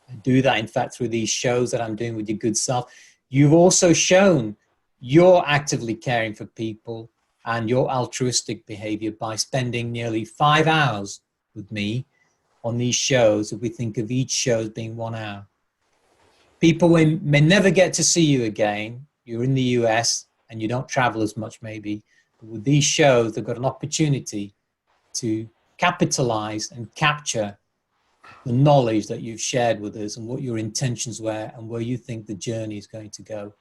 I do that, in fact, through these shows that I'm doing with your good self. You've also shown you're actively caring for people and your altruistic behavior by spending nearly 5 hours with me on these shows. If we think of each show as being 1 hour. People may never get to see you again. You're in the US and you don't travel as much maybe. But with these shows, they've got an opportunity to capitalize and capture the knowledge that you've shared with us and what your intentions were and where you think the journey is going to go.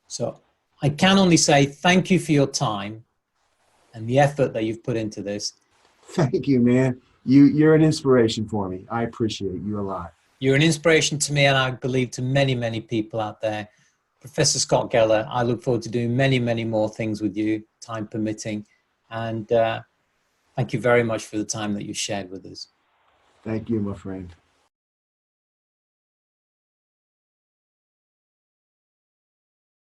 So I can only say thank you for your time and the effort that you've put into this. Thank you, man. You're an inspiration for me. I appreciate you a lot. You're an inspiration to me, and I believe to many, many people out there. Professor Scott Geller, I look forward to doing many, many more things with you, time permitting. And thank you very much for the time that you shared with us. Thank you, my friend.